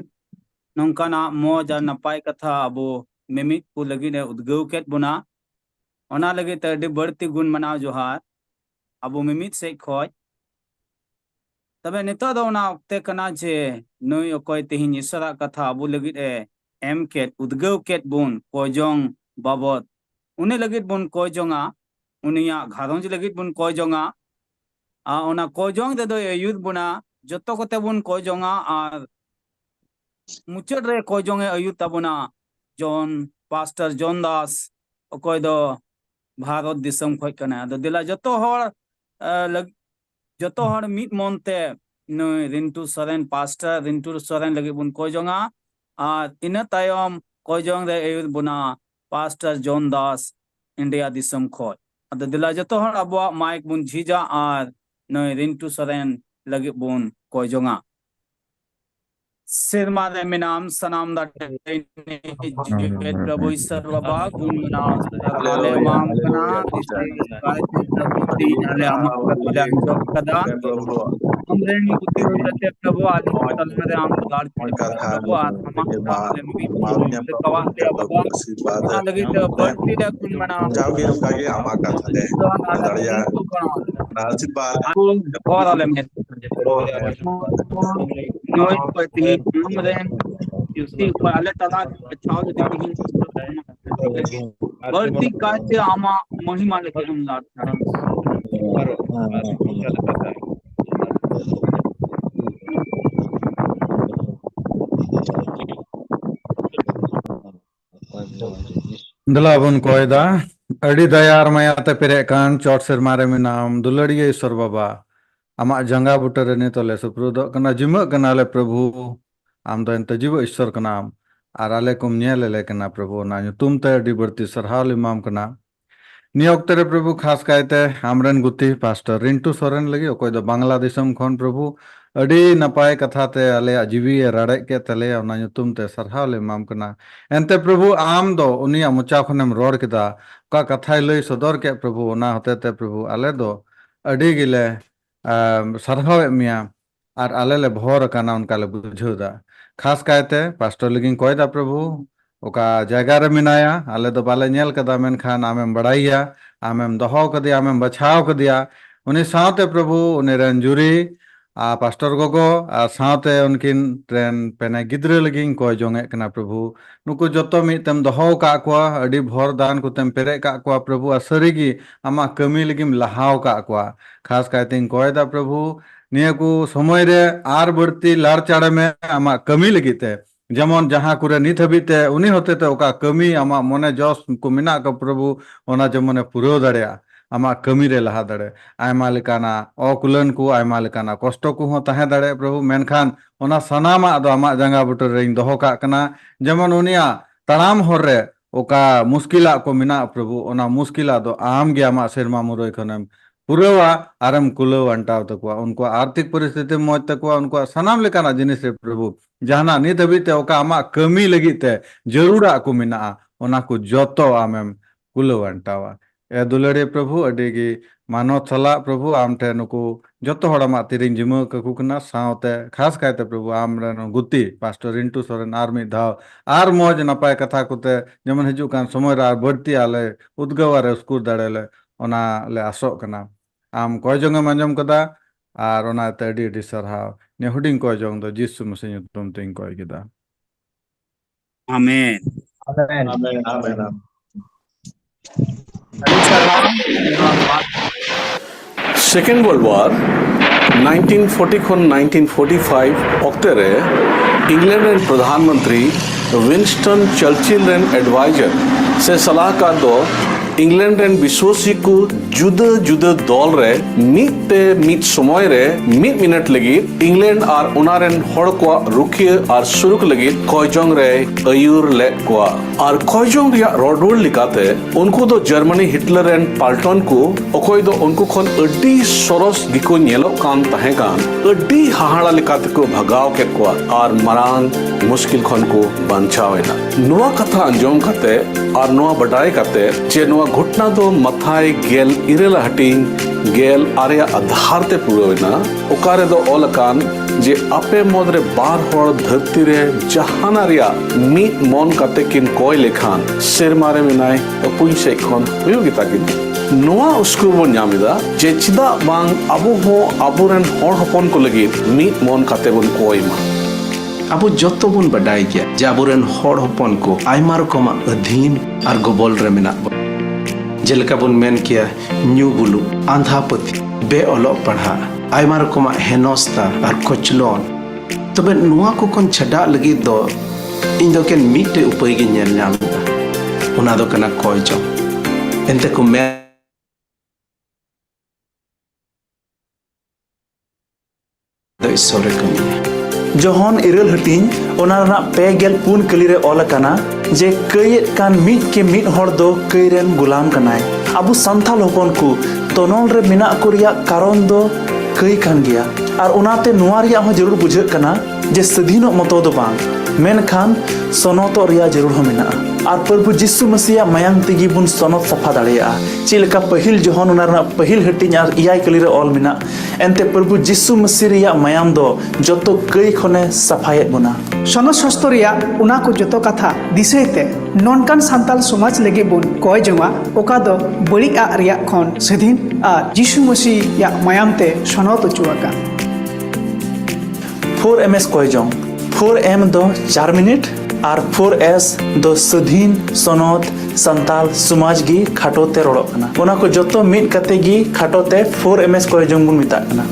nongkana moj ar napay katha abo mimik ko lagi ne udgaw ket buna ona lagi te adi barti gun manaw johar abo mimit se khoj तबे नितो दो ना उक्ते कना जे नई ओकोय तिहिन ईश्वरा कथा अबु लगित एम केट उद्गव केट बुन कोजोंग बाबत उन्हें लगित बुन कोजोंगा उनिया घारोंज लगित बुन कोजोंगा ओना कोजोंग दे दो युद्ध बुना जत्तो कोते बुन कोजोंगा आर मुचड़ रे कोजोंगे अयुत तबुना जॉन पास्टर जॉन दास ओकोय दो भारत दिसम खोज कना दो दिला जत्तो हर जतो हर मिट मोनते नई रिंटू सोरेन पास्टर रिंटू सोरेन लगे बुन कोजोंगा आर इन तायम कोजोंग रे एयुद बुना पास्टर जॉन दास इंडिया दिसम खोज अद दिला जतो हर अबवा माइक बुन झिजा आर नई रिंटू सोरेन लगे बुन कोजोंगा सिरमा रे मिनाम सनाम दा जीवेत प्रभु ईश्वर बाबा गुण मनाम सरहाले माम कना दिसे गायते प्रभु तीन आले अमक कतले अंजोक कदा हमरे नी बुद्धि होते प्रभु आदि तलमरे आम गाड़ प्रभु आत्मा काले मी कवा ले बाबा ना लगी तो बढ़ती दा गुण मनाम जाओगे उनकागे आमा कथा दे दड़िया आशीर्वाद और आले में नोई पति हमरे युक्ति वाले तला अच्छा देखिए बढ़ती काचे आमा महिमा लेके हम लाट दलाबन कोयदा अड़ी दयार मायाते पेरे कान चोट सिरमा रे मिनाम दुलड़िए ईश्वर बाबा आमा जंगा बुटर ने तोले सुप्रुद कना जिम कना ले प्रभु आम दो एंत जीव ईश्वर कनाम आर आले कुम न्याले ले कना प्रभु ना तुम ते अड़ी बढ़ती सरहाल इमाम कना नियोक्ते रे प्रभु खास कायते आमरन गुती पास्टर रिंटू सोरेन लगी ओकोय दो बांग्लादेशम खोन प्रभु अड़ी नपाय कथा ते आले जीवी राड़े के तले ओना तुम ते सरहाल इमाम कना एंते प्रभु आम दो उनिया मुचा खनेम रोड किदा का कथा लई सदर के प्रभु ओना होते ते प्रभु आले दो अड़ी गिले सरहाव मिया आर आले ले भोर काना उनका ले बुझोदा खास कायते पास्टर लगिन कोयदा प्रभु ओका जगह रे मिनाया आले दो बाले नेल कदा मेनखान आमेम बड़ाइया आमेम दहो कदिया आमेम बचाव कदिया उनी साथे प्रभु उनी रंजुरी पास्टर गोगो साथे उनकिन ट्रेन पेने गिद्रे लगिन कोय जोंगे कना प्रभु नुकु जतो मितम दहो का कोआ अडी भोर दान कुतम पेरे का कोआ प्रभु असरीगी आमा कमी लगिम लहाव का कोआ खास कायतिन कोयदा प्रभु नियकु समय रे आर बढ़ती लाड़ चाड़े में आमा कमी लगिते जेमन जहाँ कुरे नित हबीते उनी होते ते ओका कमी आमा मने जोस को मिना का प्रभु ओना जमने पुरो दड़या आमा कमी रे लहा दड़े आयमा लेकाना अकुलन को आयमा लेकाना कष्ट को हो ताहे दड़े प्रभु मेनखान ओना सनामा दो आमा जंगा बुटर रे दोहो का कना जेमन उनिया तड़ाम होर रे ओका मुश्किला को मिना प्रभु ओना मुश्किला दो आम गे आमा सेरमा मुरोय खनम पुरवा आरम कुलो अंटाव तकवा उनको आर्थिक परिस्थिति मौज तकवा उनको सनाम लेकाना जिनिस रे प्रभु जहाना नित हबीते ओका आमा कमी लगिते जरूरा को मिना ओना को जतो आमेम कुलो अंटावा ए दुलड़े प्रभु अडेगी मानो थला प्रभु आमटे नुको जतो हड़ामा तिरिंग जिम ककुकना सावते खास कायते प्रभु आमरे गुती पास्टर रिंटू सोरेन आर्मी धाव आर मौज नपाय कथा कुते जेमन हिजु कान समय रा बढ़ती आले उद्गवारे स्कूर दाड़ेले ओना ले आसोक कना आम कोय जोंगे मंजम कदा आर ओना ते अडी अडी सरहाव ने हुडिंग कोय जोंग दो जिसु मसीह तुम तिंग कोय किदा आमेन आमेन आमेन सेकेंड वर्ल्ड वार 1940-1945 অক্টে রে इंग्लैंड प्रधानमंत्री विंस्टन चर्चिल एडवाइजर से सलाहकार दो इंग्लैंड रेन विश्वासी को जुदा जुदा दल रे मिट समय रे मिनट लगी इंग्लैंड और उनारेन हड़ को रुखिया और सुरुक लगी कयजोंग रे अयूर ले को और कयजोंग रिया रोडवल लिकाते उनको दो जर्मनी हिटलर एंड पाल्टन को अखोय दो उनको खन अड्डी सरस गिको नेलो कान तहे कान अड्डी हाहाड़ा लिकाते को भगाव के को और मरांग मुश्किल खन को बांचावेना नुआ कथा अंजोम कते और नुआ बडाई कते जे नुआ घटना दो मथाय गेल इरेला हटिंग गेल आर्या आधार ते पुरोवेना ओकारे दो ओलकान जे आपे मोदरे बार होड़ धरती रे जहाना रिया मी मन कते किन कोय लेखान शेरमारे मिनाय अपुई से खन हुयुगिता किन नोआ उसको बन नामिदा जे चिदा बांग अबो हो अबोरेन होड़ हपन को लगी मी मन कते बन कोयमा अब जतो बन बडाई गया जे अबोरेन होड़ हपन को आयमा रकम अधीन और गबल रे मेना जेलका बन मेन किया न्यू बुलु आंधापति बे ओलो पढ़ा आयमा रकम हेनोस्ता और कोचलोन तबे नुआ को कोन छडा लगी दो इन दो केन मीटे उपाय गे नेल नामदा उना दो कना कोयजो एंते को मे दो इसोरे कमी जोहन इरल हटिंग ओना रना पे गेल पुन कली रे ओल काना जे कई कान मिट के मिट हर दो कई रेन गुलाम कनाय अबु संथाल होपन को तोनल रे मिना को रिया कारण दो कई कान गया और उनाते नुआ रिया हो जरूर बुझे कना जे सधीनो मतो दो बांग मेन खान सोनतो रिया जरूर हो मिना और प्रभु जिसु मसीह मायांग तेगी बुन सोनत सफा दाड़िया चिलका पहिल जोहन उना रना पहिल हटिंग और इयाय कली रे ओल मिना एंते प्रभु जिसु मसीह रिया मायाम दो जतो कई खने सफायत बुना सनद शास्त्र रिया उना को जतो कथा दिसेते नॉनकान सांताल समाज लगे बुन कय जमा ओका दो बड़ी आ रिया खन सधीन आ जिसु मसीह या मायाम ते सनद चुआका 4ms कय जम 4m दो 4 मिनट और 4s दो सधीन सनद संताल समाज गी खाटोते रोड़ना उना को जतो मिट कते गी खाटोते 4ms कय जम बुन मिता कना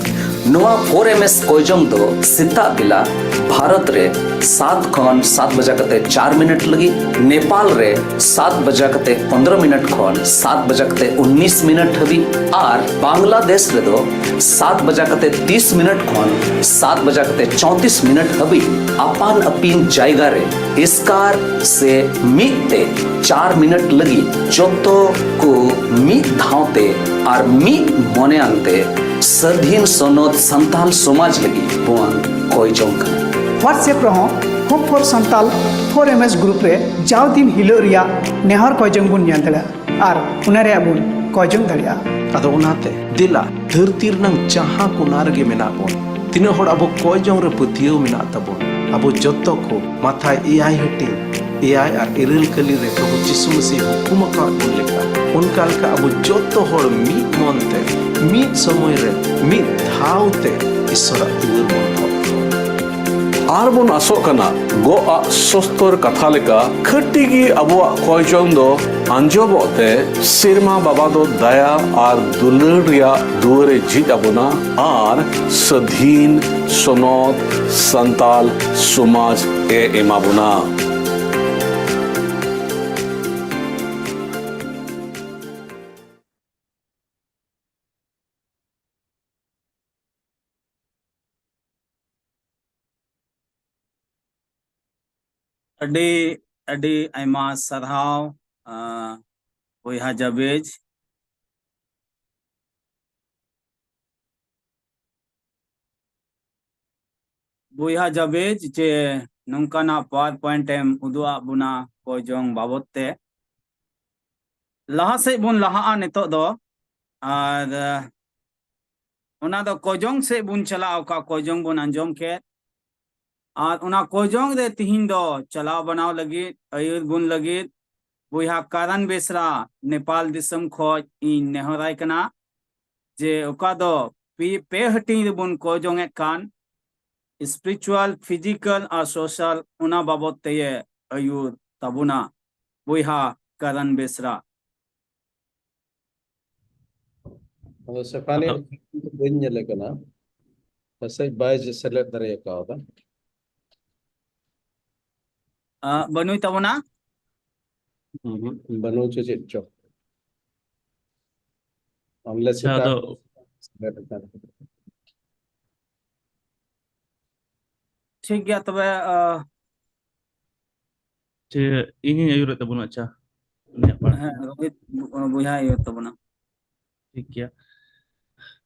नोआ 4ms कोयजोंग दो सिता बिला भारत रे 7 खन 7 बजा कते 4 मिनट लगी नेपाल रे 7 बजा कते 15 मिनट खन 7 बजा कते 19 मिनट हबी और बांग्लादेश रे दो 7 बजा कते 30 मिनट खन 7 बजा कते 34 मिनट हबी अपान अपीन जायगा रे इसकार से मिते 4 मिनट लगी जोतो को मी धावते और मी मने आनते सधीन सनद संताल समाज लगी बुआन कोई जोंग व्हाट्सएप रहो hope for Santal 4ms group रे जाव दिन हिलो रिया नेहर कोयजोंग बुन नेल दला और उना रे बुन कोयजोंग दलिया अदो उनाते दिला धरती रनंग जहां को नारगे मेना बोन तिने होड़ अब कोयजोंग रे पतियो मेना तबो अब जत्तो को माथा एआई हटी एआई और इरल कली रे प्रभु यीशु मसीह हुकुम का लेका उनका का अब जत्तो होड़ मी मनते मी समय रे मी धावते ईश्वर उर मन आर बोन आसो कना गो आ सस्तोर कथा लेका खट्टी अबुआ कोयजोंग दो अंजोबोते सिरमा बाबा दो दया और दुलर रिया दुरे जीत अबुना और सधीन सनद संताल समाज ए एमाबुना अडी अडी आयमा सरहाव बोयहा जाबेज बोयहा जाबेज जे नंकाना पावर पॉइंट एम उदुआ बुना कोयजोंग बाबतते लहा से बुन लहा नितो दो और उना दो कोयजोंग से बुन चला का कोयजोंग बुन अंजोम के और उना कोयजोंग दे तिहिन दो चलाव बनाव लगी अयुर बुन लगी बुहा कारण बेसरा नेपाल दिसम खोज इन नेहराय कना जे ओका दो पे हटी बुन कोयजोंग ए कान स्पिरिचुअल फिजिकल और सोशल उना बाबत ते अयुर तबुना बुहा कारण बेसरा सेफानी बन नेले कना सै बाय सेलेक्ट दरे का होता बनुई तबना बनु चेचो Unless ᱟᱪᱪᱷᱟ ᱟᱫᱚ ठीक गया तबे ᱡᱮ ᱤᱧᱤᱧ ᱟᱹᱭᱩᱨᱮᱫ ᱛᱟᱵᱚᱱᱟ ᱟᱪᱪᱷᱟ ᱩᱱᱤᱭᱟᱜ ᱯᱟᱲ ᱦᱮᱸ ᱨᱳᱦᱤᱛ ᱵᱚᱭᱦᱟ ᱤᱭᱟᱹ ᱛᱟᱵᱚᱱᱟ ᱴᱷᱤक ᱜᱮᱭᱟ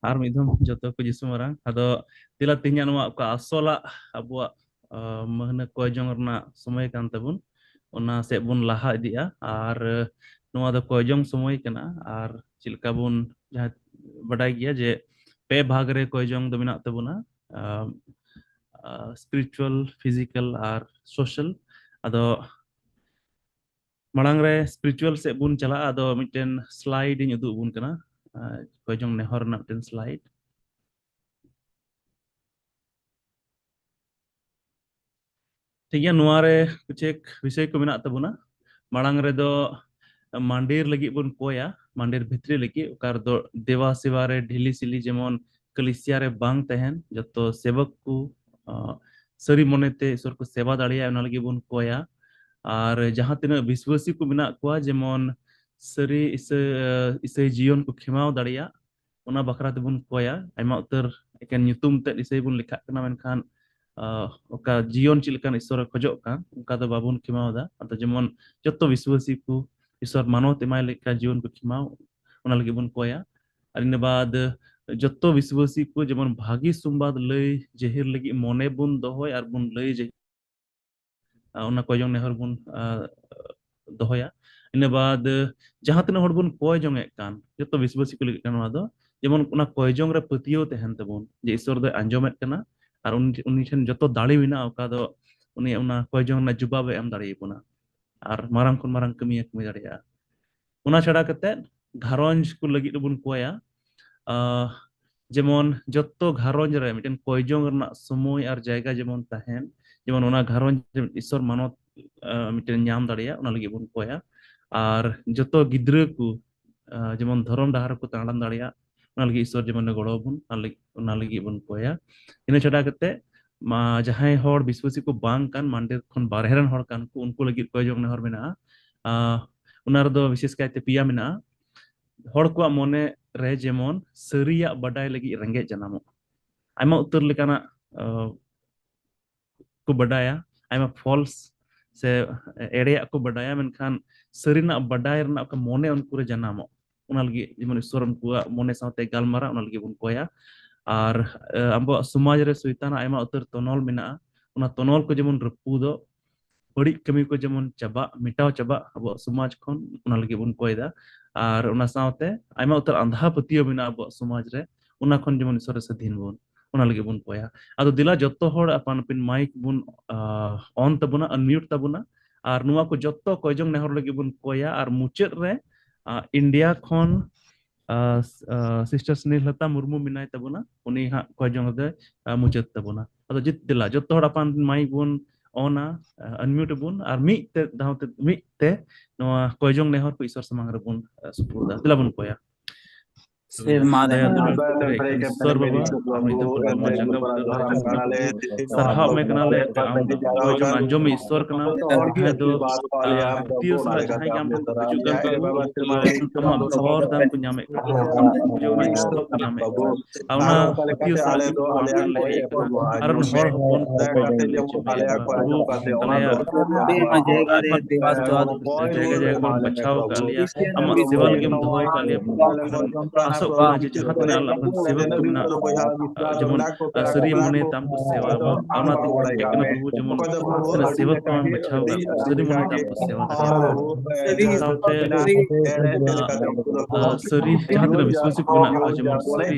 ᱟᱨ ᱢᱤᱫ ᱫᱷᱟᱣ ᱡᱚᱛᱚ ᱠᱚ ᱡᱤᱥᱩ ᱢᱟᱨᱟᱝ ᱟᱫᱚ ᱛᱮᱞᱟ ᱛᱮᱦᱮᱧᱟᱜ ᱱᱚᱣᱟ ᱚᱠᱟ ᱟᱥᱚᱞᱟᱜ ᱟᱵᱚᱣᱟᱜ ᱢᱟᱹᱦᱱᱟᱹ ᱠᱚᱭ ᱡᱚᱝ ᱨᱮᱱᱟᱜ ᱥᱚᱢᱚᱭ ᱠᱟᱱ ᱛᱟᱵᱚᱱ ᱚᱱᱟ ᱥᱮᱫ ᱵᱚᱱ ᱞᱟᱦᱟ ᱤᱫᱤᱜᱼᱟ ᱟᱨ ᱱᱚᱣᱟ ᱫᱚ ᱠᱚᱭ ᱡᱚᱝ ᱥᱚᱢᱚᱭ ᱠᱟᱱᱟ ᱟᱨ ᱪᱮᱫ ᱞᱮᱠᱟ ᱵᱚᱱ ᱡᱟᱦᱟᱸ ᱵᱟᱰᱟᱭ ᱜᱮᱭᱟ ᱡᱮ ᱯᱮ ᱵᱷᱟᱜᱽ ᱨᱮ ᱠᱚᱭ ᱡᱚᱝ ᱫᱚ ᱢᱮᱱᱟᱜ ᱛᱟᱵᱚᱱᱟ spiritual physical ᱟᱨ social ᱟᱫᱚ ᱢᱟᱲᱟᱝ ᱨᱮ spiritual ᱥᱮᱫ ᱵᱚᱱ ᱪᱟᱞᱟᱜᱼᱟ ᱟᱫᱚ ᱢᱤᱫᱴᱮᱱ ᱥᱞᱟइड ᱤᱧ ᱩᱫᱩᱜ ᱟᱵᱚᱱ ᱠᱟᱱᱟ ᱠᱚᱭ ᱡᱚᱝ ᱱᱮᱦᱚᱨ ᱨᱮᱱᱟᱜ ᱢᱤᱫᱴᱮᱱ ᱥᱞᱟइड ᱴᱷᱤक ᱜᱮᱭᱟ ᱱᱚᱣᱟ ᱨᱮ ᱪᱮᱠ ᱵᱤषय ᱠᱚ ᱢᱮᱱᱟᱜ ᱛᱟᱵᱚᱱᱟ ᱢᱟᱲᱟᱝ ᱨᱮᱫᱚ ᱢᱟᱱᱰᱤᱨ ᱞᱟᱹᱜᱤᱫ ᱵᱚᱱ ᱠᱚᱭᱟ ᱢᱟᱱᱰᱤᱨ ᱵᱷᱤᱛᱨᱤ ᱞᱟᱹᱜᱤᱫ ᱚᱠᱟ ᱨᱮᱫᱚ ᱫᱮᱵᱟ ᱥᱮᱵᱟ ᱨᱮ ᱰᱷᱤᱞᱤ ᱥᱤᱞᱤ ᱡᱮᱢᱚᱱ ᱠᱟᱞᱤᱥᱤয়া ᱨᱮ ᱵᱟᱝ ᱛᱟᱦᱮᱱ ᱡᱚᱛᱚ ᱥᱮᱵᱚᱠ ᱠᱚ ᱥᱟᱹᱨᱤ ᱢᱚᱱᱮᱛᱮ ᱤᱥᱚᱨ ᱠᱚ ᱥᱮᱵᱟ ᱫᱟᱲᱮᱭᱟᱜᱼᱟ ᱚᱱᱟ ᱞᱟᱹᱜᱤᱫ ᱵᱚᱱ ᱠᱚᱭᱟ ᱟᱨ ᱡᱟᱦᱟᱸ ᱛᱤᱱᱟᱹᱜ ᱵᱤᱥᱣᱟᱥী ᱠᱚ ᱢᱮᱱᱟᱜ ᱠᱚᱣᱟ ᱡᱮᱢᱚᱱ ᱥᱟᱹᱨᱤ ᱤᱥᱟᱹᱭ ᱡᱤᱭᱚᱱ ᱠᱚ ᱠᱷᱮᱢᱟᱣ ᱫᱟᱲᱮᱭᱟᱜ ᱚᱱᱟ ᱵᱟᱠᱷᱨᱟ ᱛᱮᱵᱚᱱ ᱠᱚᱭᱟ ᱟᱭᱢᱟ ᱩᱛᱟᱹᱨ ᱮᱠᱮᱱ ᱧᱩᱛᱩᱢ ᱛᱮᱫ ᱤᱥᱟᱹᱭ ᱵᱚᱱ ᱞᱮᱠᱷᱟᱜ ᱠᱟᱱᱟ ᱢᱮᱱᱠᱷᱟᱱ ᱚᱠᱟ ᱡᱤᱭᱚᱱ ᱪᱮᱫ ᱞᱮᱠᱟᱱ ᱤᱥᱚᱨᱮ ᱠᱷᱚᱡᱚᱜ ᱠᱟᱱ ᱚᱱᱠᱟ ᱫᱚ ᱵᱟᱵᱚᱱ ᱠᱷᱮᱢᱟᱣ ᱫᱟ ᱟᱫᱚ ᱡᱮᱢᱚᱱ ᱡᱚᱛᱚ ᱵᱤᱥᱣᱟᱥী ᱠᱚ ᱤᱥᱚᱨ ᱢᱟᱱᱚᱛ ᱮᱢᱟᱭ ᱞᱮᱠᱟ ᱡᱤᱭᱚᱱ ᱠᱚ ᱠᱷᱮᱢᱟᱣ ᱚᱱᱟ ᱞᱟᱹᱜᱤᱫ ᱵᱚᱱ ᱠᱚᱭᱟ ᱟᱨ ᱤᱱᱟᱹ ᱵᱟᱫ ᱡᱚᱛᱚ ᱵᱤᱥᱣᱟᱥী ᱠᱚ ᱡᱮᱢᱚन ᱵᱷᱟᱜᱤ ᱥᱩᱢᱵᱟᱫ ᱞᱟᱹᱭ ᱡᱮᱦᱤᱨ ᱞᱟᱹᱜᱤᱫ ᱢᱚᱱᱮ ᱵᱚᱱ ᱫᱚᱦᱚᱭ ᱟᱨ ᱵᱚᱱ ᱞᱟᱹᱭ ᱚᱱᱟ ᱠᱚᱭ ᱡᱚᱝ ᱱᱮᱦᱚᱨ ᱵᱚᱱ ᱫᱚᱦᱚᱭᱟ ᱤᱱᱟᱹ ᱵᱟᱫ ᱡᱟᱦᱟᱸ ᱛᱤᱱᱟᱹᱜ ᱦᱚᱲ ᱵᱚᱱ ᱠᱚᱭ ᱡᱚᱝ ᱮᱫ ᱠᱟᱱ ᱡᱚᱛᱚ ᱵᱤᱥᱣᱟᱥী ᱠᱚ ᱞᱟᱹᱜᱤᱫ ᱠᱟᱱᱟ ᱱᱚᱣᱟ ᱫᱚ ᱡᱮᱢᱚᱱ ᱚᱱᱟ ᱠᱚᱭ ᱡᱚᱝ ᱨᱮ ᱯᱟᱹᱛᱭᱟᱹᱣ ᱛᱟᱦᱮᱱ ᱛᱟᱵᱚᱱ ᱡᱮ ᱤᱥᱚᱨ ᱫᱚᱭ ᱟᱸᱡᱚᱢᱮᱫ ᱠᱟᱱᱟ ᱟᱨ ᱩᱱᱤ ᱴᱷᱮᱱ ᱡᱚᱛᱚ ᱫᱟᱲᱮ ᱢᱮᱱᱟᱜᱼᱟ ᱚᱠᱟ ᱫᱚ ᱩᱱᱤ ᱚᱱᱟ ᱠᱚᱭ ᱡᱚᱝ ᱨᱮᱱᱟᱜ ᱡᱚᱵᱟᱵᱮ ᱮᱢ ᱫᱟᱲᱮᱭᱟᱵᱚᱱᱟ ᱟᱨ ᱢᱟᱨᱟᱝ ᱠᱷᱚᱱ ᱢᱟᱨᱟᱝ ᱠᱟᱹᱢᱤᱭ ᱠᱟᱹᱢᱤ ᱫᱟᱲᱮᱭᱟᱜᱼᱟ ᱚᱱᱟ ᱪᱷᱟᱰᱟ ᱠᱟᱛᱮᱫ ᱜᱷᱟᱨᱚᱸᱡᱽ ᱠᱚ ᱞᱟᱹᱜᱤᱫ ᱵᱚᱱ ᱠᱚᱭᱟ ᱡᱮᱢᱚᱱ ᱡᱚᱛᱚ ᱜᱷᱟᱨᱚᱸᱡᱽ ᱨᱮ ᱢᱤᱫᱴᱮᱱ ᱠᱚᱭ ᱡᱚᱝ ᱨᱮᱱᱟᱜ ᱥᱚᱢᱚᱭ ᱟᱨ ᱡᱟᱭᱜᱟ ᱡᱮᱢᱚᱱ ᱛᱟᱦᱮᱱ ᱡᱮᱢᱚन ᱚᱱᱟ ᱜᱷᱟᱨᱚᱸᱡᱽ ᱤᱥᱚᱨ ᱢᱟᱱᱚᱛ ᱢᱤᱫᱴᱮᱱ ᱧᱟᱢ ᱫᱟᱲᱮᱭᱟᱜ ᱚᱱᱟ ᱞᱟᱹᱜᱤᱫ ᱵᱚᱱ ᱠᱚᱭᱟ ᱟᱨ ᱡᱚᱛᱚ ᱜᱤᱫᱽᱨᱟᱹ ᱠᱚ ᱡᱮᱢᱚᱱ ᱫᱷᱚᱨᱚᱢ ᱰᱟᱦᱟᱨ ᱠᱚ ᱛᱟᱲᱟᱢ ᱫᱟᱲᱮᱭᱟᱜ ᱚᱱᱟ ᱞᱟᱹᱜᱤᱫ ᱤᱥᱚᱨ ᱡᱮᱢᱚᱱ ᱜᱚᱲᱚ ᱟᱵᱚᱱ ᱚᱱᱟ ᱞᱟᱹᱜᱤᱫ ᱵᱚᱱ ᱠᱚᱭᱟ ᱤᱱᱟᱹ ᱪᱷᱟᱰᱟ ᱠᱟᱛᱮᱫ ᱡᱟᱦᱟᱸᱭ ᱦᱚᱲ ᱵᱤᱥᱣᱟᱥী ᱠᱚ ᱵᱟᱝ ᱠᱟᱱ ᱢᱟᱱᱰᱤᱨ ᱠᱷᱚᱱ ᱵᱟᱨᱦᱮ ᱨᱮᱱ ᱦᱚᱲ ᱠᱟᱱ ᱠᱚ ᱩᱱᱠᱩ ᱞᱟᱹᱜᱤᱫ ᱠᱚᱭ ᱡᱚᱝ ᱱᱮᱦᱚᱨ ᱢᱮᱱᱟᱜᱼᱟ ᱚᱱᱟ ᱨᱮᱫᱚ ᱵᱤᱥᱮᱥ ᱠᱟᱭᱛᱮ ᱯᱮᱭᱟ ᱢᱮᱱᱟᱜᱼᱟ ᱦᱚᱲ ᱠᱚᱣᱟᱜ ᱢᱚᱱᱮ ᱨᱮ ᱡᱮᱢᱚᱱ ᱥᱟᱹᱨᱤᱭᱟᱜ ᱵᱟᱰᱟᱭ ᱞᱟᱹᱜᱤᱫ ᱨᱮᱸᱜᱮᱡ ᱡᱟᱱᱟᱢᱚᱜ ᱟᱭᱢᱟ ᱩᱛᱟᱹᱨ ᱞᱮᱠᱟᱱᱟᱜ को बडाया आयमा फॉल्स से एड़ेया को बडाया मेनखान सरीना बडाय रना का मोने उनको रे जनामो उना लगी जेमन ईश्वर उनको मोने साथे गालमारा उना लगी बुन कोया आर आबो समाज रे सुइताना आयमा उतर तनोल मेना उना तनोल को जेमन रपुदो बड़ी कमी को जेमन चाबा मिटाव चाबा आबो समाज खन उना लगी बुन कोयदा आर उना साथे आयमा उतर अंधा पतियो मेना आबो समाज रे उना खन जेमन ईश्वर से दिन बुन उना लगी बुन कोया आदो दिला जत्तो होड़ अपन अपन माइक बुन ऑन तबुना अनम्यूट तबुना आर नुआ को जत्तो कोयजोंग नेहर लगी बुन कोया आर मुचेद रे इंडिया खन सिस्टर स्नेहलता मुर्मू मिनाय तबुना उनी हा कोयजोंग दे मुचेद तबुना आदो जित दिला जत्तो होड़ अपन माइक बुन ऑना अनम्यूट बुन आर मिते दावते मिते नुआ कोयजोंग नेहर को ईश्वर समांग रे बुन सुपुरदा दिला बुन कोया ईश्वर बाबा सरहाव में कनाले आम कोयजोंग अंजोम ईश्वर कना है दो पतियो सला जहां के आम जुगन तमा भोर दान को न्यामे जो ना ईश्वर को न्यामे आवना पतियो सला को आंगन ले अरन हर हपन जगह जगह को बचाव कर लिया हम सेवा लगे हम दवाई कर लिया आसो को जे जहां तने अल्लाह सेवक को बिना जेमन सरी मने ताम को सेवा आवना ते टेकन प्रभु जेमन तने सेवक को बचाव कर सरी मने ताम को सेवा सरी जहां तने विश्वासी को बिना जेमन सरी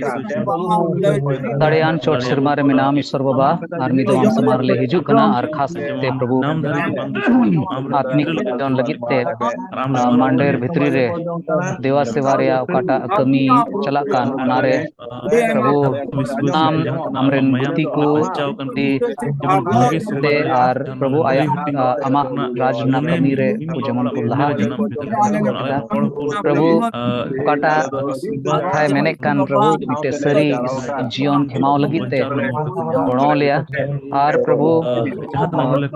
दाड़ियान चोट सिरमा रे मिनाम ईश्वर बाबा आर मिदवाम समार ले हिजु कना आर खास ते प्रभु आत्मिक जन लगित ते मांडेर भितरी रे देवा सेवा रे ओकाटा कमी चला कान उनारे प्रभु नाम हमरे बुद्धि को दी दे आर प्रभु आया अमा राज ना कमी रे जेमन को लहा प्रभु ओकाटा थाय मेने कान प्रभु मिटे सरी जीवन खेमाव लगित ते गणो लिया आर प्रभु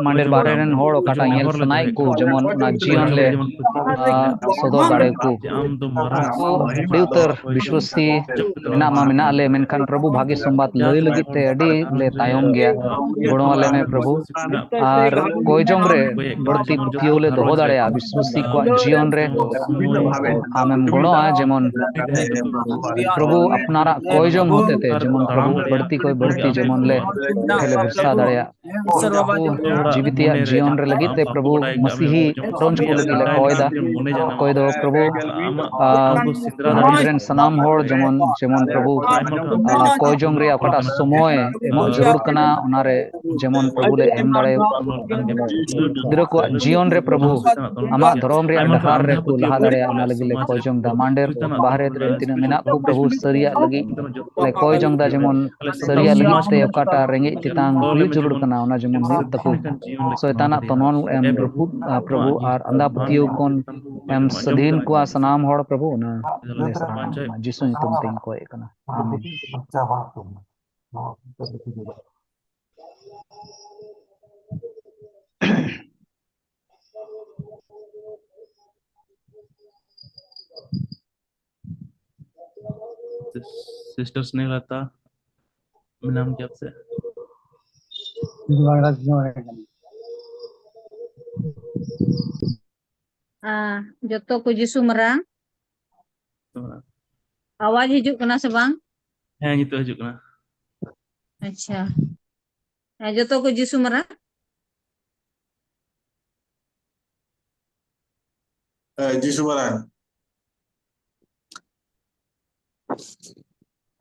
मांडेर बारे रन होड़ ओकाटा येल सनाय को जेमन ना जीवन ले सदो दाड़े को देवतर विश्वासी मेना मा मेना ले मेनखान प्रभु भागी संबाद लय लगित ते अडी ले तायम गया गणो वाले में प्रभु और कोई जोंग रे बढ़ती पतियो ले दोहो दाड़ेया विश्वासी को जीवन रे आमेम गणो आ जेमन प्रभु अपनारा कोई जोंग होते थे जेमन प्रभु बढ़ती जेमन ले ठेले भरसा दाड़ेया जीवितिया जीवन रे लगित ते प्रभु मसीही रोंज को लगी ले कोई दो प्रभु रेन सनाम होड़ जेमन जेमन प्रभु कोई जोंग रे अकटा समय एमो जरूर कना उनारे जेमन प्रभु ले एम दाड़े गिद्रा को जीवन रे प्रभु आमा धर्म रे डहार रे को लहा दाड़े उना लगी ले कोई जोंग दा मांडेर बाहरे रे तिना मेना को प्रभु सरिया लगी ले कोई जोंग दा जेमन सरिया लगी ते अकटा रेंगे तितांग हुई जरूर कना उना जेमन हुई तकु शैताना तनोल एम प्रभु आर अंधा पतियो कोन एम सधीन को सनाम होड़ प्रभु ना जिसु तुम तिन को एकना आमीन सिस्टर स्नेहलता नाम क्या आपसे जतो को जिसु मरांग आवाज हिजुक कना से बांग हैं नितो हिजुक कना अच्छा जतो को जिसु मरांग जिसु मरांग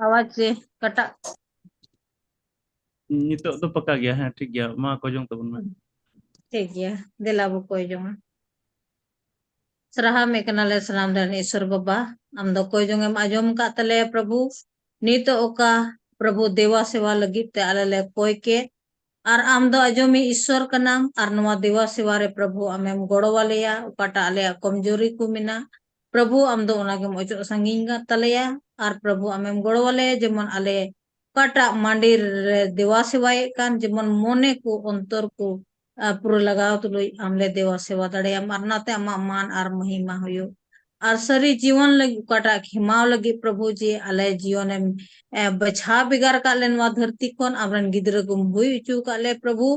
आवाज से कटा नितो तो पक्का गया है ठीक गया मा को जोंग तबन में ठीक गया दिला बो कोई जोंग सराहा में कनाले सलाम दन ईश्वर बाबा हम दो कोई जोंग एम आजम का तले प्रभु नीतो ओका प्रभु देवा सेवा लगी ते आले ले कोई के आर आम दो आजमी ईश्वर कनाम आर नवा देवा सेवा रे प्रभु आमेम गोड़ो वालेया ओकाटा आले कमजोरी को मिना प्रभु आम दो ओना के मोचो संगिंग का तलेया आर प्रभु आमेम गोड़ो वाले जेमन आले ओकाटा मंदिर रे देवा सेवाए कान जेमन मोने को अंतर को पूरा लगाओ तो लोई आमले देवा सेवा दड़े मारनाते अमा मान आर महिमा होयो आर सरी जीवन लगी ओकाटा खिमाव लगी प्रभु जी आले जीवन बछा बिगार का लेन वा धरती कोन आमरन गिद्र को हुई उचू का ले प्रभु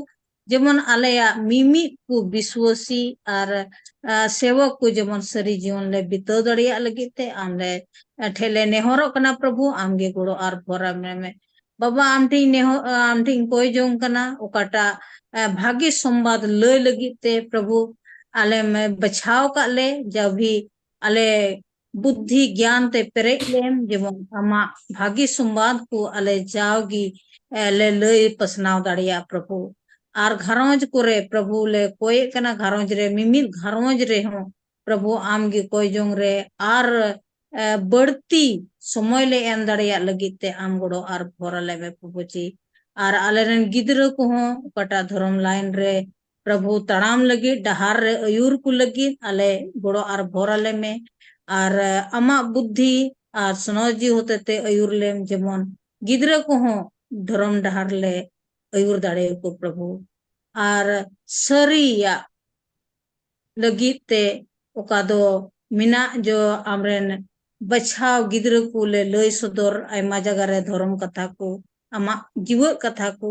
जेमन आलेया मिमी को विश्वासी आर सेवक को जेमन सरी जीवन ले बितो दड़िया लगी ते आमले ठेले नेहरो कना प्रभु आमगे गुड़ो आर भोरा में बाबा आमठी कोई जोंग कना ओकाटा भाग्य संवाद लय लगी ते प्रभु आले में बचाव का ले जब भी आले बुद्धि ज्ञान ते पेरे लेम जेमन आमा भाग्य संवाद को आले जाओगी ले लय पसनाव दड़िया प्रभु आर घरोंज करे प्रभु ले कोई कना घरोंज रे मिमित घरोंज रे हो प्रभु आमगे कोई जोंग रे आर बढ़ती समय ले एम दड़िया लगी ते आम गुड़ो आर भोरा ले में प्रभु जी आर आलेरन गिद्र को हो कटा धर्म लाइन रे प्रभु तड़ाम लगी डहार रे अयूर को लगी आले गुड़ो आर भोरा ले में आर अमा बुद्धि आर सनोजी होते ते अयूर लेम जेमन गिद्र को हो धर्म डहार ले अयूर दाड़े को प्रभु आर सरिया लगी ते ओका दो मिना जो आमरेन बछाव गिद्र को ले लय सदर आयमा जगह रे धर्म कथा को आमा जीव कथा को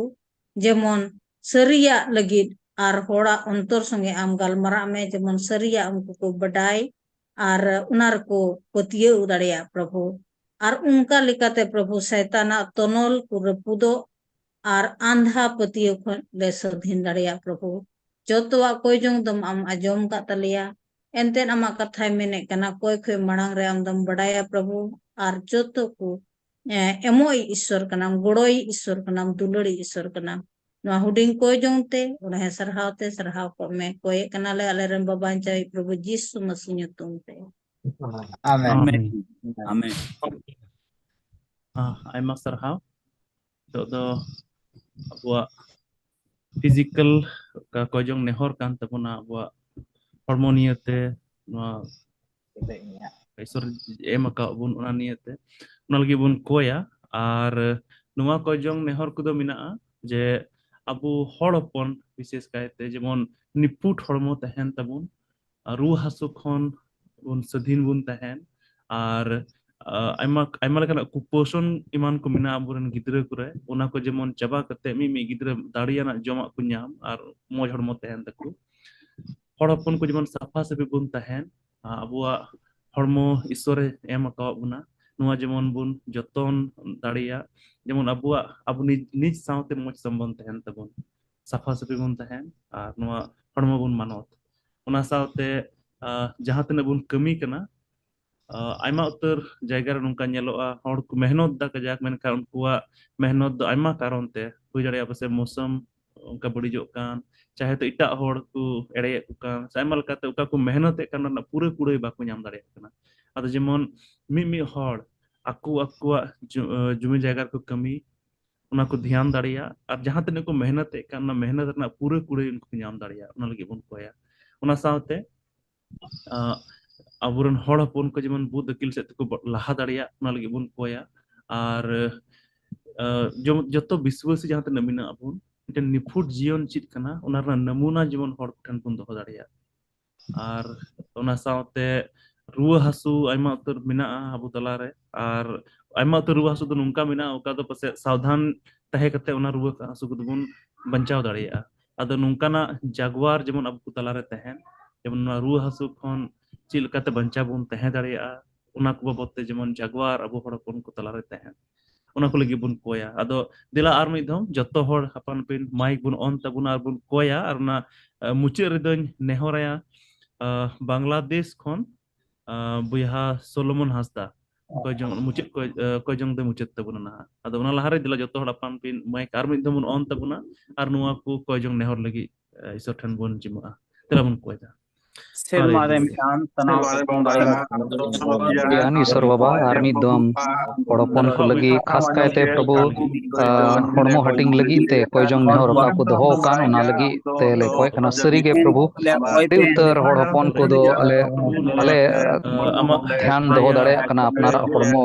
जेमन सरिया लगी आर होड़ा अंतर संगे आम गालमारा में जेमन सरिया उनको को बडाई आर उनार को पतिये उदाड़िया प्रभु आर उनका लिखाते प्रभु शैताना तनोल को रपुदो आर आंधा पतिये खन ले सधीन दाड़िया प्रभु जोतवा कोई जोंग दम आम आजम का तलिया एनतेन आमा कथा मेने कना कोई कोई मणांग रे आम दम बडाया प्रभु आर जोतो को एमोई ईश्वर का नाम गोड़ोई ईश्वर का नाम दुलड़ी ईश्वर का नाम नवा हुडिंग कोई जोंगते उन्हें सरहाव को में कोई कनाले आलेरन बाबा चाहे प्रभु यीशु मसीह तुमते आमेन आमेन आयमा सरहाव तो अबुआ फिजिकल का कोई जोंग नेहर कान तबुना अबुआ हार्मोनियते नवा ईश्वर एम का बुन उना नियते उना लगी बुन कोया आर नुआ को जोंग नेहर कुदो मिना जे अबु हड़पन विशेष कायते जेमन निपुट हड़मो तहन तबुन रु हासु खन बुन सधीन बुन तहन आर ᱟᱭᱢᱟ ᱞᱮᱠᱟᱱᱟᱜ ᱠᱩᱯᱳषᱚᱱ ᱮᱢᱟᱱ ᱠᱚ ᱢᱮᱱᱟᱜᱼᱟ ᱟᱵᱚᱨᱮᱱ ᱜᱤᱫᱽᱨᱟᱹ ᱠᱚᱨᱮ, ᱚᱱᱟ ᱠᱚ ᱡᱮᱢᱚᱱ ᱪᱟᱵᱟ ᱠᱟᱛᱮ ᱢᱤᱫ ᱜᱤᱫᱽᱨᱟᱹ ᱫᱟᱲᱮᱭᱟᱱᱟᱜ ᱡᱚᱢᱟᱜ ᱠᱚ ᱧᱟᱢ ᱟᱨ ᱢᱚᱸᱡᱽ ᱦᱚᱲᱢᱚ ᱛᱟᱦᱮᱱ ᱛᱟᱠᱚ᱾ ᱦᱚᱲ ᱦᱚᱯᱚᱱ ᱠᱚ ᱡᱮᱢᱚन ᱥᱟᱯᱷᱟ ᱥᱟᱹᱯᱷᱤ ᱵᱚᱱ ᱛᱟᱦᱮᱱ, ᱟᱵᱚᱣᱟᱜ ᱦᱚᱲᱢᱚ ᱤᱥᱥᱚᱨᱮ ᱮᱢ ᱟᱠᱟᱣᱟᱫ ᱵᱚᱱᱟ, ᱱᱚᱣᱟ ᱡᱮᱢᱚᱱ ᱵᱚᱱ ᱡᱚᱛᱚᱱ ᱫᱟᱲᱮᱭᱟᱜ, ᱡᱮᱢᱚᱱ ᱟᱵᱚ ᱱᱤᱡ ᱥᱟᱶᱛᱮ ᱢᱚᱸᱡᱽ ᱥᱚᱢᱵᱚᱱ ᱛᱟᱦᱮᱱ ᱛᱟᱵᱚᱱ, ᱥᱟᱯᱷᱟ ᱥᱟᱹᱯᱷᱤ ᱵᱚᱱ ᱛᱟᱦᱮᱱ ᱟর ᱱᱚᱣᱟ ᱦᱚᱲᱢᱚ ᱵᱚᱱ ᱢᱟᱱᱚᱛ᱾ ᱚᱱᱟ ᱥᱟᱶᱛᱮ ᱡᱟᱦᱟᱸ ᱛᱤᱱᱟᱹᱜ ᱵᱚᱱ ᱠᱟᱹᱢᱤ ᱠᱟᱱᱟ, ᱟᱭᱢᱟ ᱩᱛᱟᱹᱨ ᱡᱟᱭᱜᱟ ᱨᱮ ᱱᱚᱝᱠᱟ ᱧᱮᱞᱚᱜᱼᱟ ᱦᱚᱲ ᱠᱚ ᱢᱮᱦᱱᱚᱛ ᱫᱟ ᱠᱟᱡᱟᱠ, ᱢᱮᱱᱠᱷᱟᱱ ᱩᱱᱠᱩᱣᱟᱜ ᱢᱮᱦᱱᱚᱛ ᱫᱚ ᱟᱭᱢᱟ ᱠᱟᱨᱚᱱ ᱛᱮ ᱦᱩᱭ ᱫᱟᱲᱮᱭᱟᱜᱼᱟ, ᱯᱟᱥᱮ ᱢᱳᱥᱚᱢ ᱚᱱᱠᱟ ᱵᱟᱹᱲᱤᱡᱚᱜ ᱠᱟᱱ, ᱪᱟᱦᱮ ᱛᱚ ᱮᱴᱟᱜ ᱦᱚᱲ ᱠᱚ ᱮᱲᱮᱭᱮᱫ ᱠᱚ ᱠᱟᱱ, ᱟᱭᱢᱟ ᱞᱮᱠᱟᱛᱮ ᱚᱠᱟ ᱠᱚ ᱢᱮᱦᱱᱚᱛᱮᱫ ᱠᱟᱱ ᱚᱱᱟ ᱨᱮᱱᱟᱜ ᱯᱩᱨᱟᱹ ᱠᱩᱲᱟᱹᱭ ᱵᱟᱠᱚ ᱧᱟᱢ ᱫᱟᱲᱮᱭᱟᱜ ᱠᱟᱱᱟ᱾ ᱟᱫᱚ ᱡᱮᱢᱚᱱ ᱢᱤᱫ ᱦᱚᱲ ᱟᱠᱚᱣᱟᱜ ᱡᱩᱢᱤ ᱡᱟᱭᱜᱟ ᱨᱮᱠᱚ ᱠᱟᱹᱢᱤ, ᱚᱱᱟ ᱠᱚ ᱫᱷᱮᱭᱟᱱ ᱫᱟᱲᱮᱭᱟᱜ ᱟᱨ ᱡᱟᱦᱟᱸ ᱛᱤᱱᱟᱹᱜ ᱠᱚ ᱢᱮᱦᱱᱚᱛᱮᱫ ᱠᱟᱱ ᱚᱱᱟ ᱢᱮᱦᱱᱚᱛ ᱨᱮᱱᱟᱜ ᱯᱩᱨᱟᱹ ᱠᱩᱲᱟᱹᱭ ᱩᱱᱠᱩ ᱠᱚ ᱧᱟᱢ ᱫᱟᱲᱮᱭᱟᱜ, ᱚᱱᱟ ᱞᱟᱹᱜᱤᱫ ᱵᱚᱱ ᱠᱚᱭᱟ᱾ ᱚᱱᱟ ᱥᱟᱶᱛᱮ ᱟᱵᱚᱨᱮᱱ ᱦᱚᱲ ᱦᱚᱯᱚᱱ ᱠᱚ ᱡᱮᱢᱚᱱ ᱵᱩᱫ ᱟᱹᱠᱤᱞ ᱥᱮᱫ ᱛᱮᱠᱚ ᱞᱟᱦᱟ ᱫᱟᱲᱮᱭᱟᱜ, ᱚᱱᱟ ᱞᱟᱹᱜᱤᱫ ᱵᱚᱱ ᱠᱚᱭᱟ᱾ ᱟᱨ ᱡᱚᱛᱚ ᱵᱤᱥᱣᱟᱹᱥᱤ ᱡᱟᱦᱟᱸ ᱛᱤᱱᱟᱹᱜ ᱢᱮᱱᱟᱜ ᱵᱚᱱ, ᱢᱤᱫᱴᱮᱱ ᱱᱤᱯᱷᱩᱴ ᱡᱤᱭᱚᱱ ᱪᱮᱫ ᱠᱟᱱᱟ ᱚᱱᱟ ᱨᱮᱱᱟᱜ ᱱᱟᱢᱩᱱᱟ ᱡᱮᱢᱚᱱ ᱦᱚᱲ ᱴᱷᱮᱱ ᱵᱚᱱ ᱫᱚᱦᱚ ᱫᱟᱲᱮᱭᱟᱜ᱾ ᱟᱨ ᱚᱱᱟ ᱥᱟᱶᱛᱮ ᱨᱩᱣᱟᱹ ᱦᱟᱹᱥᱩ ᱟᱭᱢᱟ ᱩᱛᱟᱹᱨ ᱢᱮᱱᱟᱜᱼᱟ ᱟᱵᱚ ᱛᱟᱞᱟᱨᱮ, ᱟᱨ ᱟᱭᱢᱟ ᱩᱛᱟᱹᱨ ᱨᱩᱣᱟᱹ ᱦᱟᱹᱥᱩ ᱫᱚ ᱱᱚᱝᱠᱟ ᱢᱮᱱᱟᱜᱼᱟ ᱚᱠᱟ ᱫᱚ ᱯᱟᱥᱮᱡ ᱥᱟᱵᱫᱷᱟᱱ ᱛᱟᱦᱮᱸ ᱠᱟᱛᱮ ᱚᱱᱟ ᱨᱩᱣᱟᱹ ᱦᱟᱹᱥᱩ ᱠᱚᱫᱚ ᱵᱚᱱ ᱵᱟᱧᱪᱟᱣ ᱫᱟᱲᱮᱭᱟᱜᱼᱟ᱾ ᱟᱫᱚ ᱱᱚᱝᱠᱟᱱᱟᱜ ᱡᱟᱜᱣᱟᱨ ᱡᱮᱢᱚᱱ ᱟᱵᱚ ᱛᱟᱞᱟᱨᱮ ᱛᱟᱦᱮᱱ, ᱡᱮᱢᱚᱱ ᱱᱚᱣᱟ ᱨᱩᱣᱟᱹ ᱦᱟᱹᱥᱩ ᱠᱷᱚᱱ ᱪᱮᱫ ᱞᱮᱠᱟᱛᱮ ᱵᱟᱧᱪᱟᱣ ᱵᱚᱱ ᱛᱟᱦᱮᱸ ᱫᱟᱲᱮᱭᱟᱜᱼᱟ, ᱚᱱᱟ ᱠᱚ ᱵᱟᱵᱚᱫ ᱛᱮ ᱡᱮᱢᱚन ᱡᱟᱜᱣᱟᱨ ᱟᱵᱚ ᱦᱚᱲ ᱦᱚᱯᱚᱱ ᱠᱚ ᱛᱟᱞᱟᱨᱮ ᱛᱟᱦᱮᱱ, ᱚᱱᱟ ᱠᱚ ᱞᱟᱹᱜᱤᱫ ᱵᱚᱱ ᱠᱚᱭᱟ᱾ ᱟᱫᱚ ᱫᱮᱞᱟ ᱟᱨ ᱢᱤᱫ ᱫᱷᱟᱣ ᱡᱚᱛᱚ ᱦᱚᱲ ᱟᱯᱟᱱ ᱟᱹᱯᱤᱱ ᱢᱟᱭᱤᱠ ᱵᱚᱱ ᱚᱱ ᱛᱟᱵᱚᱱᱟ ᱟᱨ ᱵᱚᱱ ᱠᱚᱭᱟ, ᱟᱨ ᱚᱱᱟ ᱢᱩᱪᱟᱹᱫ ᱨᱮᱫᱚᱧ ᱱᱮᱦᱚᱨᱟᱭᱟ ᱵᱟᱝᱞᱟᱫᱮশ ᱠᱷᱚᱱ ᱵᱚᱭᱦᱟ ᱥᱳᱞᱳᱢᱚᱱ ᱦᱟᱸᱥᱫᱟ ᱠᱚᱭᱡᱚᱝ ᱫᱚ ᱢᱩᱪᱟᱹᱫ ᱛᱟᱵᱚᱱᱟ ᱱᱟᱦᱟᱜ᱾ ᱟᱫᱚ ᱚᱱᱟ ᱞᱟᱦᱟᱨᱮ ᱫᱮᱞᱟ ᱡᱚᱛᱚ ᱦᱚᱲ ᱟᱯᱟᱱ ᱟᱹᱯᱤᱱ ᱢᱟᱭᱤᱠ ᱟᱨ ᱢᱤᱫ ᱫᱷᱟᱣ ᱵᱚᱱ ᱚᱱ ᱛᱟᱵᱚᱱᱟ ᱟᱨ ᱱᱚᱣᱟ ᱠᱚ ᱠᱚᱭᱡᱚᱝ ᱱᱮᱦᱚᱨ ᱞᱟᱹᱜᱤᱫ ᱤᱥᱚᱨ ᱴᱷᱮᱱ ᱵᱚᱱ ᱡᱤᱢᱟᱹᱜᱼᱟ᱾ ᱫᱮᱞᱟ ᱵᱚᱱ ᱠᱚᱭᱫᱟ᱾ ᱥᱮᱨᱢᱟ ᱨᱮ ᱢᱤᱫᱴᱟᱝ ᱥᱟᱱᱟᱢ ᱥᱩᱛᱩᱝ ᱫᱟᱲᱮ ᱡᱟᱱ ᱤᱥᱥᱚᱨ ᱵᱟᱵᱟ ᱟᱨ ᱢᱤᱫ ᱫᱚᱢ ᱦᱚᱲ ᱦᱚᱯᱚᱱ ᱠᱚ ᱞᱟᱹᱜᱤᱫ ᱠᱷᱟᱥ ᱠᱟᱭᱛᱮ ᱯᱨᱚᱵᱷᱩ ᱦᱚᱲᱢᱚ ᱦᱟᱹᱴᱤᱧ ᱞᱟᱹᱜᱤᱫ ᱛᱮ ᱠᱚᱭᱡᱚᱝ ᱱᱮᱦᱚᱨ ᱚᱠᱟ ᱠᱚ ᱫᱚᱦᱚ ᱟᱠᱟᱱ ᱚᱱᱟ ᱞᱟᱹᱜᱤᱫ ᱛᱮᱞᱮ ᱠᱚᱭ ᱠᱟᱱᱟ᱾ ᱥᱟᱹᱨᱤᱜᱮ ᱯᱨᱚᱵᱷᱩ ᱟᱹᱰᱤ ᱩᱛᱟᱹᱨ ᱦᱚᱲ ᱦᱚᱯᱚᱱ ᱠᱚᱫᱚ ᱵᱟᱞᱮ ᱫᱷᱮᱭᱟᱱ ᱫᱚᱦᱚ ᱫᱟᱲᱮᱭᱟᱜ ᱠᱟᱱᱟ ᱟᱯᱱᱟᱨᱟᱜ ᱦᱚᱲᱢᱚ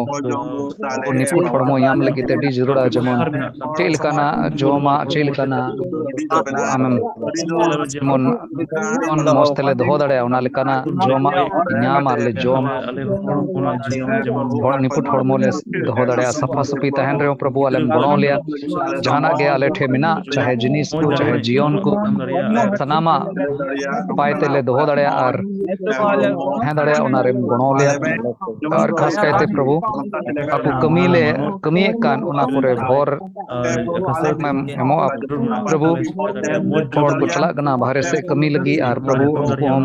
ᱱᱤᱯᱷᱩᱴ ᱦᱚᱲᱢᱚ ᱧᱟᱢ ᱞᱟᱹᱜᱤᱫ ᱛᱮ ᱟᱹᱰᱤ ᱡᱟᱹᱨᱩᱲᱟ, ᱡᱮᱢᱚᱱ ᱪᱮᱫ ᱞᱮᱠᱟᱱᱟᱜ ᱡᱚᱢᱟᱜ, ᱪᱮᱫ ᱞᱮᱠᱟᱱᱟᱜ ᱟᱢᱮᱢ ᱡᱮᱢᱚᱱ ᱢᱚᱸᱡᱽ ᱛᱮᱞᱮ ᱫᱚᱦᱚ ᱫᱟᱲᱮᱭᱟᱜᱼᱟ ᱚᱱᱟ ᱞᱮᱠᱟᱱᱟᱜ ᱡᱚᱢᱟᱜ ᱧᱟᱢ ᱟᱨᱞᱮ ᱡᱚᱢ, ᱦᱚᱲ ᱱᱤᱯᱷᱩᱴ ᱦᱚᱲᱢᱚ ᱞᱮ ᱫᱚᱦᱚ ᱫᱟᱲᱮᱭᱟᱜᱼᱟ᱾ ᱥᱟᱯᱷᱟ ᱥᱟᱹᱯᱷᱤ ᱛᱟᱦᱮᱱ ᱨᱮᱦᱚᱸ ᱯᱨᱚᱵᱷᱩ ᱟᱞᱮᱢ ᱜᱚᱲᱚ ᱞᱮᱭᱟ, ᱡᱟᱦᱟᱱᱟᱜ ᱜᱮ ᱟᱞᱮ ᱴᱷᱮᱱ ᱢᱮᱱᱟᱜ, ᱪᱟᱦᱮ ᱡᱤᱱᱤᱥ ᱠᱚ ᱪᱟᱦᱮ ᱡᱤᱭᱚᱱ ᱠᱚ, ᱥᱟᱱᱟᱢᱟᱜ ᱱᱟᱯᱟᱭ ᱛᱮᱞᱮ ᱫᱚᱦᱚ ᱫᱟᱲᱮᱭᱟᱜᱼᱟ ᱟᱨ ᱛᱟᱦᱮᱸ ᱫᱟᱲᱮᱭᱟᱜᱼᱟ, ᱚᱱᱟᱨᱮᱢ ᱜᱚᱲᱚ ᱞᱮᱭᱟ᱾ ᱟᱨ ᱠᱷᱟᱥ ᱠᱟᱭᱛᱮ ᱯᱨᱚᱵᱷᱩ ᱟᱠᱚ ᱠᱟᱹᱢᱤᱭᱮᱫ ᱠᱟᱱ ᱚᱱᱟ ᱠᱚᱨᱮ ᱵᱷᱚᱨ ᱮᱢᱚᱜᱼᱟ ᱯᱨᱚᱵᱷᱩ᱾ ᱦᱚᱲ ᱠᱚ ᱪᱟᱞᱟᱜ ᱠᱟᱱᱟ ᱵᱟᱦᱨᱮ ᱥᱮᱫ ᱠᱟᱹᱢᱤ ᱞᱟᱹᱜᱤᱫ, ᱟᱨ ᱯᱨᱚᱵᱷᱩ ᱩᱱᱠᱩ ᱦᱚᱸ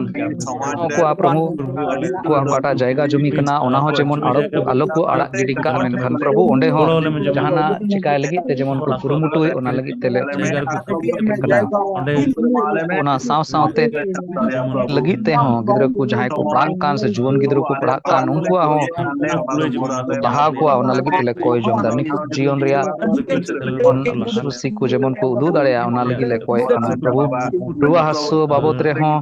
ᱠᱚᱣᱟ ᱯᱨᱚᱵᱷᱩ ᱩᱱᱠᱩᱣᱟᱜ ᱚᱠᱟᱴᱟᱜ ᱡᱟᱭᱜᱟ ᱡᱩᱢᱤ ᱠᱟᱱᱟ ᱚᱱᱟ ᱦᱚᱸ ᱡᱮᱢᱚᱱ ᱟᱞᱚ ᱠᱚ ᱟᱲᱟᱜ ᱜᱤᱰᱤ ᱠᱟᱜ, ᱢᱮᱱᱠᱷᱟᱱ ᱯᱨᱚᱵᱷᱩ ᱚᱸᱰᱮ ᱦᱚᱸ ᱡᱟᱦᱟᱱᱟᱜ ᱪᱤᱠᱟᱭ ᱞᱟᱹᱜᱤᱫ ᱛᱮ ᱡᱮᱢᱚन ᱠᱚ ᱠᱩᱨᱩᱢᱩᱴᱩᱭ, ᱚᱱᱟ ᱞᱟᱹᱜᱤᱫ ᱛᱮᱞᱮ ᱠᱟᱱᱟ᱾ ᱚᱱᱟ ᱥᱟᱶᱛᱮ ᱞᱟᱹᱜᱤᱫ ᱛᱮᱦᱚᱸ ᱜᱤᱫᱽᱨᱟᱹ ᱠᱚ ᱡᱟᱦᱟᱸᱭ ᱠᱚ ᱯᱟᱲᱦᱟᱜ ᱠᱟᱱ ᱥᱮ ᱡᱩᱣᱟᱹᱱ ᱜᱤᱫᱽᱨᱟᱹ ᱠᱚ ᱯᱟᱲᱦᱟᱜ ᱠᱟᱱ, ᱩᱱᱠᱩᱣᱟᱜ ᱦᱚᱸ ᱞᱟᱦᱟ ᱠᱚᱣᱟ, ᱚᱱᱟ ᱞᱟᱹᱜᱤᱫ ᱛᱮᱞᱮ ᱠᱚᱭ ᱡᱚᱝ ᱮᱫᱟ᱾ ᱱᱤᱯᱷᱩᱴ ᱡᱤᱭᱚᱱ ᱨᱮᱭᱟᱜ ᱠᱚ ᱡᱮᱢᱚᱱ ᱠᱚ ᱩᱫᱩᱜ ᱫᱟᱲᱮᱭᱟᱜᱼᱟ, ᱚᱱᱟ ᱞᱟᱹᱜᱤᱫ ᱞᱮ ᱠᱚᱭᱮᱫ ᱠᱟᱱᱟ ᱯᱨᱚᱵᱷᱩ᱾ ᱨᱩᱣᱟᱹ ᱦᱟᱹᱥᱩ ᱵᱟᱵᱚᱫ ᱨᱮᱦᱚᱸ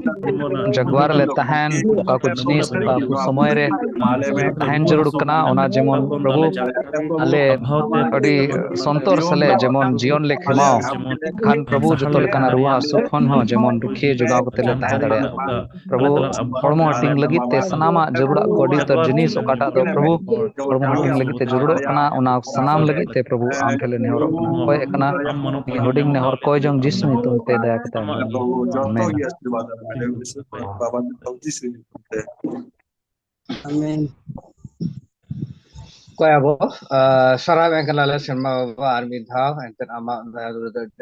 ᱡᱟᱜᱣᱟᱨ ᱨᱮᱞᱮ ᱛᱟᱦᱮᱱ, ᱚᱠᱟ ᱠᱚ ᱡᱤᱱᱤᱥ ᱚᱠᱟ ᱠᱚ ᱥᱚᱢᱚᱭ ᱨᱮ ᱛᱟᱦᱮᱱ ᱡᱟᱹᱨᱩᱲ ᱠᱟᱱᱟ, ᱚᱱᱟ ᱡᱮᱢᱚᱱ ᱯᱨᱚᱵᱷᱩ ᱟᱞᱮ ᱟᱹᱰᱤ ᱥᱚᱱᱛᱚᱨ ᱥᱟᱞᱮ ᱡᱮᱢᱚᱱ ᱡᱤᱭᱚᱱ ᱞᱮ ᱠᱷᱮᱢᱟᱣ ᱠᱷᱟᱱ ᱯᱨᱚᱵᱷᱩ ᱡᱚᱛᱚ ᱞᱮᱠᱟᱱᱟᱜ ᱨᱩᱣᱟᱹ ᱦᱟᱹᱥᱩ ᱠᱷᱚᱱ ᱦᱚᱸ ᱡᱮᱢᱚᱱ ᱨᱩᱠᱷᱤᱭᱟᱹ ᱡᱚᱜᱟᱣ ᱠᱟᱛᱮ ᱞᱮ ᱛᱟᱦᱮᱸ ᱫᱟᱲᱮᱭᱟᱜᱼᱟ᱾ ᱯᱨᱚᱵᱷᱩ ᱦᱚᱲᱢᱚ ᱦᱟᱹᱴᱤᱧ ᱞᱟᱹᱜᱤᱫ ᱛᱮ ᱥᱟᱱᱟᱢᱟᱜ ᱡᱟᱹᱨᱩᱲᱟᱜ ᱠᱚ ᱟᱹᱰᱤ ᱩᱛᱟᱹᱨ ᱡᱤᱱᱤᱥ ᱚᱠᱟᱴᱟᱜ ᱫᱚ ᱯᱨᱚᱵᱷᱩ ᱦᱚᱲᱢᱚ ᱦᱟᱹᱴᱤᱧ ᱞᱟᱹᱜᱤᱫ ᱛᱮ ᱡᱟᱹᱨᱩᱲᱚᱜ ᱠᱟᱱᱟ, ᱚᱱᱟ ᱥᱟᱱᱟᱢ ᱞᱟᱹᱜᱤᱫ ᱛᱮ ᱯᱨᱚᱵᱷᱩ ᱟᱢ ᱴᱷᱮᱱ ᱞᱮ ᱱᱮᱦᱚᱨᱚᱜ ᱠᱟᱱᱟ, ᱠᱚᱭᱮᱜ ᱠᱟᱱᱟ᱾ ᱱᱤᱭᱟᱹ ᱦᱩᱰᱤᱧ ᱱᱮᱦᱚᱨ ᱠᱚᱭᱡᱚᱝ ᱡᱤᱥᱩ ᱧᱩᱛᱩᱢ ᱛᱮ ᱫᱟᱭᱟ ᱠᱟᱛᱮ ᱟᱸᱡᱚᱢ ᱢᱮ, ᱟᱢᱮᱱ᱾ Amin. Kaya abo, sarap ang kalala sa mga army dhaw, and then ama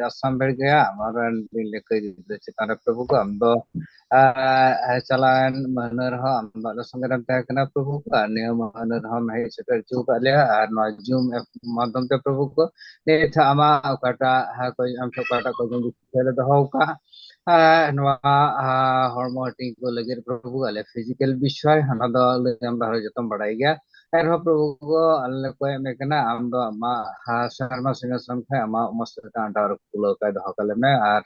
dasam bergaya, amaran din lekay dito sa tanap prabhu ko, amdo chalan mahanar ho, amdo sangaram tayo kana prabhu ko, niya mahanar ho mahi sa chuka liya, no zoom madam te prabhu ko, ne tha ama kata ha koy am kata ko jung dito dhaw ka, noa hormoting ko lagi prabhu ale physical বিষয় হানাদা আমরা যেতাম বাড়াই গিয়া এরহ প্রভু গো আল্লাহ কয় মেকনা আমদো আমা শর্মা সিং সংখ্যা আমা মস্তটা আন্ডার কুলো কায় দহ কালেমে আর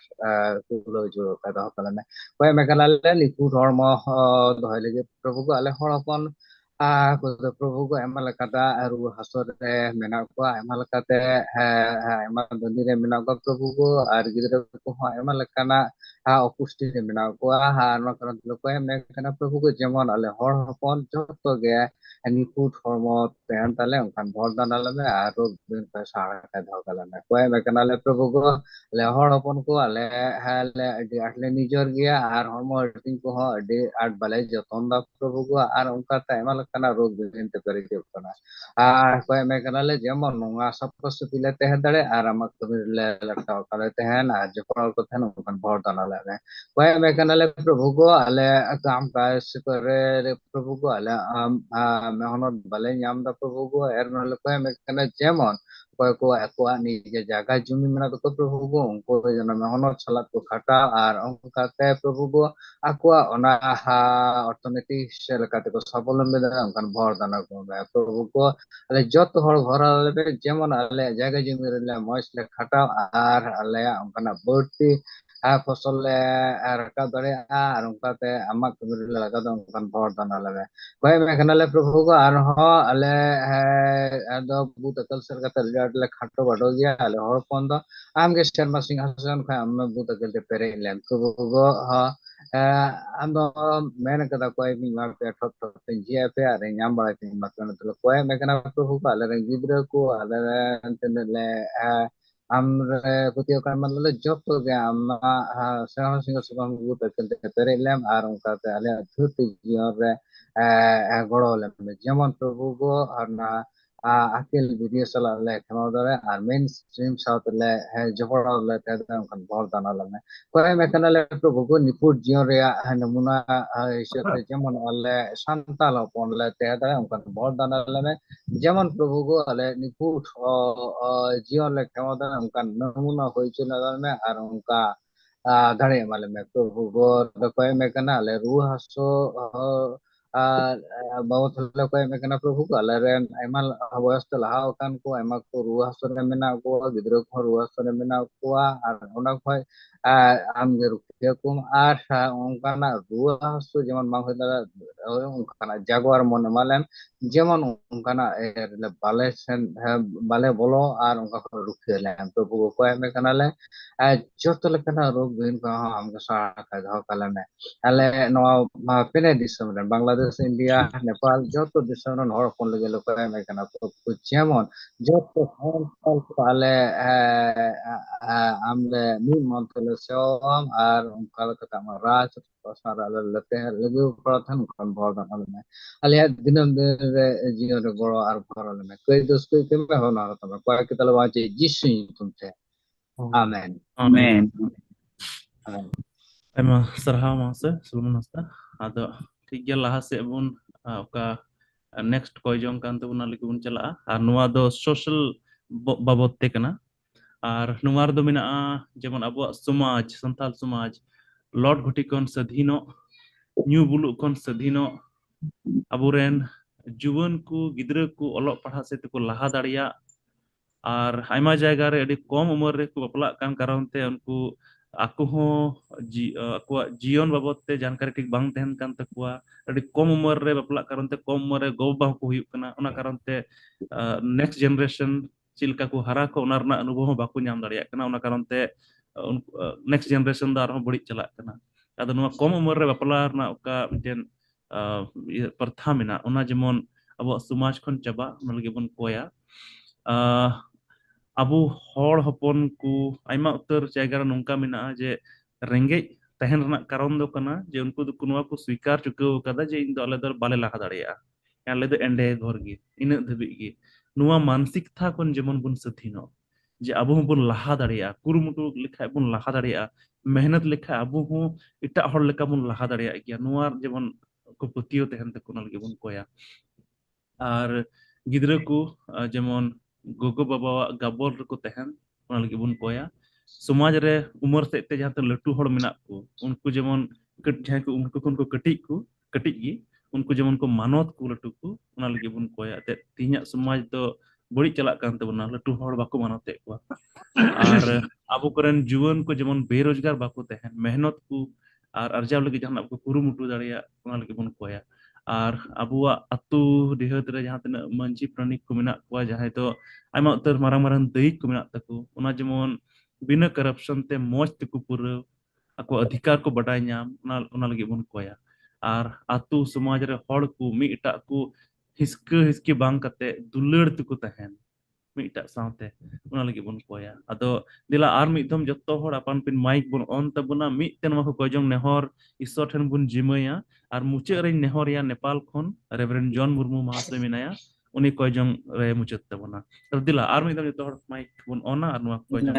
কুলো জো কায় দহ কালেমে কয় মেকনা লিকু ধর্ম দহয় লাগি প্রভু গো আলে হরপন প্রভু গো এমালাকাটা রু হাসরে মেনা কো এমালাকাতে এমা দন্দিরে মেনা কো প্রভু গো আর গিদরে কো এমালাকানা অপুষ্টি মেনা কোয়া আর নয়া কারণ ᱛᱮᱞᱮ ᱠᱚᱭ ᱢᱮ ᱠᱟᱱᱟ ᱯᱨᱚᱵᱷᱩ ᱠᱚ ᱡᱮᱢᱚᱱ ᱟᱞᱮ ᱦᱚᱲ ᱦᱚᱯᱚᱱ ᱡᱚᱛᱚ ᱜᱮ निपुट हरमो तहन ताले उनकान भरदान आलमे आरो दिन पैसा का दो कालमे कोय मे कनाले प्रभु को ले हर हपन को आले हाले अडी आटले निजर गया आर हरमो हटिंग को अडी आट बाले जतन दा प्रभु को आर उनका तायमा लकना रोग दिन ते करे के कना आर कोय मे कनाले जेमन नुंगा सब कुछ पिले तहन दड़े आर अमक ले लटकाव काले तहन आर जपन को तहन उनकान भरदान आलमे कोय मे कनाले प्रभु को आले काम काज करे प्रभु को आले मेहनत बाले नाम दा प्रभु को एर नले कोय मे कना जेमन कोय को अको निजे जागा जमी मेना तो प्रभु को उनको जन मेहनत सलात को खटा और उनका ते प्रभु को अको ओना अर्थनीति से लकाते को स्वावलंबी दा उनकान भर दाना को प्रभु को अले जत हर घर आले जेमन आले जागा जमी रे मौज ले खटा और आले उनकान बढ़ती फसल ले रका दरे और उनका ते अमा कमर लगा दो उनकान भर दाना लगे कोई में कनाले प्रभु को आर हो आले अदो बुत अकल सर का तलजाट ले खटो बडो गया आले हर पन दो आम के शर्मा सिंहासन खा हम बुत अकल ते पेरे लेम प्रभु को हा आम दो मैंने कदा कोई मी मार पे ठप ठप जिया पे अरे नाम बड़ा के मतलब तो कोई में कना प्रभु को आले गिद्र को आले अंतन ले আমরা প্রতিও কার মানে যত গে আমরা সাহস সিংহ সুগম বুত করতে পেরেলাম আর উনকাতে আলে ধুতি জিয়রে গড় হলাম যেমন প্রভু গো আর না আকিল ভিডিও চালালে খেলা ধরে আর মেইন স্ট্রিম সাউথলে জপড়ালে তাদের উনকান ভর দানালামে কয় মেকানালে প্রভু গো নিপুট জিয়রে নমুনা হিসেবে যেমন আলে শান্তাল পনলে তাদের উনকান ভর দানালামে যেমন প্রভু গো আলে নিপুট জিয়লে খেলা ধরে উনকান নমুনা হয়েছিল আর উনকা धड़े माले में प्रभु गो कोई में कना ले रूह हसो बहुत कोई में कना प्रभु को ले रेन एमल वयस्त लहाव कान को एमा को रूह हसो रे मेना को गिद्रो को रूह हसो रे मेना को आर ओना खोय आम गे रुखे कुम आर उनकाना रूह हसो जेमन मा होय दारा उनकाना जागवार मन मालेम जेमन उनकाना बाले सेन बाले बोलो आर उनका रुखे ले प्रभु को कोई में कना ले जतो लेकना रोग दिन को हमके सारा का धाव काला में अले नो पेने दिसम रे बांग्लादेश इंडिया नेपाल जतो दिसम रे हर फोन लगे लोक में कना प्रभु जेमन जतो फोन कॉल पाले हमले मी मंतले सोम आर उनका का राज सारा लेते हैं लगे प्रार्थना कर भरदान में अले दिनम दिन रे जीवन रे गड़ो आर भरल में कोई दोस्त कोई के होना तब कोई के तलवा जे जिसु तुमते आमेन Amen. Emang serha masa sebelum nasta ada tiga lah sebun oka next kojong kan tu nali kun chala ar nuwa do social babot te kana ar nuwar do mina jemon abu samaj santal samaj lord ghoti kon sadhino new bulu kon sadhino aburen juwan ku gidra ku olok padha se ku laha dariya আর আইমা জায়গা রে আᱹᱰᱤ কম উমর রে কো বাপলাক কান কারণ তে উনকু আকু হো আকwa जीवन बाबत ते जानकारी ठीक बांग तहन कान तकुआ अड़ी कम उमर रे बापलाक कारण ते कम उमर रे गो बा को हुयुक कना ओना कारण ते नेक्स्ट जनरेशन चिलका को हरा को ओना रना अनुभव बाको नाम दाड़िया कना ओना कारण ते नेक्स्ट जनरेशन दा आरो बड़ी चलाक कना आदो नुवा कम उमर रे बापला रना ओका मिटेन प्रथा मेना ओना जेमन अब समाज खन चाबा ओना लगे बन कोया abu hor hopon ku aima utar jaga ra nongka mena je renge tehen rena karon do kana je unku do kunwa ku swikar chukau kada je indo ale dor bale laha dareya ale do ende ghor gi ina dhabi gi nuwa mansik tha kon jemon bun sathino je abu bun laha dareya kurumutu likha bun laha dareya mehnat likha abu hu ita hor leka bun laha dareya gi nuwa jemon ku putio tehen te kunal gi bun koya ar gidra ku jemon gogo baba gabor ko tehen ona lagi bun koya समाज रे उमर से ते जहां लटू हड़ मेना को उनको जेमन जहां को उनको को कटी गी उनको जेमन को मानत को लटू को ओना लगी बन कोया ते तिहिया समाज तो बड़ी चला कान तबना लटू हड़ बाको मानते को और आबो करन जीवन को जेमन बेरोजगार बाको तहन मेहनत को और अर्जाव लगी जहां को कुरुमुटु दाड़िया ओना लगी बन कोया और अबुआ अतु देहत रे जहां तना मंची प्राणी को मेना को जहां तो आइमा उतर मारang मारang दैक को मेना तको ओना जेमन बिना करप्शन ते मोज तको पुर ako adhikar ko badai nyam ona lagi bon koya ar atu samaj re hor ku mi eta ku hiske bang kate dulur tuku tahen mi eta saute ona lagi bon koya ado dila ar mi dom jotto hor apan pin mic bon on tabuna mi ten ma ko jong nehor isor then bun jimaya ar muche re nehor ya Nepal khon Reverend John Murmu mahasoy minaya uni ko jong re muche tabuna dila ar mi dom jotto hor mic bon ona ar no ko jong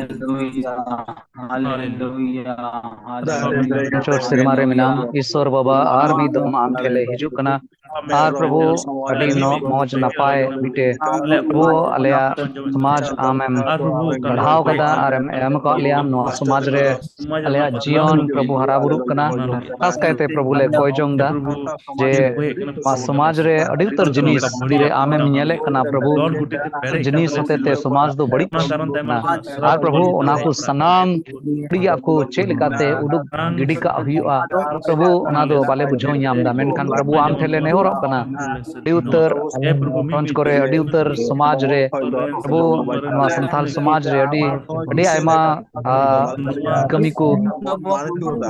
चोट सिरमा रे मिनाम ईश्वर बाबा are मी दम आम ठेले हिजुक कना are प्रभु अडी मौज नपाय मिटे प्रभु आलेया समाज आमेम बढ़ाव कदा आर एम को लियाम नो समाज रे आलेया जीवन प्रभु हरा बुरु कना खास कहते प्रभु ले कोय जोंग दा जे मा समाज रे अडी उतर जिनिस रे आमेम नेले कना प्रभु जिनिस हते ते समाज दो बड़ी ना आर प्रभु ओना को सनाम प्रिया को चेल काते उडुक गिडी का हुआ प्रभु ओना दो बाले बुझो ᱧᱟᱢ दा मेनखान प्रभु आम ठेले नेहरो कना अडी उतर पंच करे अडी उतर समाज रे प्रभु मा संथाल समाज रे अडी आयमा कमी को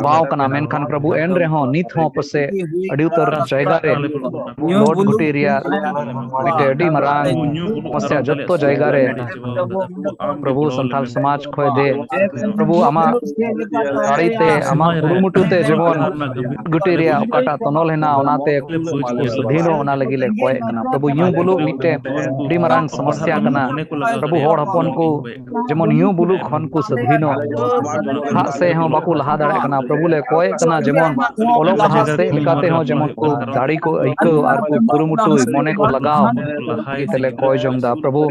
बाव कना मेनखान प्रभु एन रे हो नित हो पसे अडी उतर जायगा रे लोड गुटी रिया मिटे अडी मरांग समस्या जत्तो जायगा रे प्रभु संथाल समाज खोय दे प्रभु आमा दाड़ीते आमा कुरुमुटुते जेमन गुटी रिया ओकाटा तनल हेना ओनाते सुधीनो ओना लगी ले कोय कना प्रभु यूं बुलु मिटे डी मरांग समस्या कना प्रभु होड़ हपन को जेमन यूं बुलु खन को सुधीनो हा से हो बाकु लहा दाड़े कना प्रभु ले कोय कना जेमन ओलोक हासे लिकाते हो जेमन को दाड़ी को इको आर को कुरुमुटु मने को लगाओ इतले कोय जोंदा प्रभु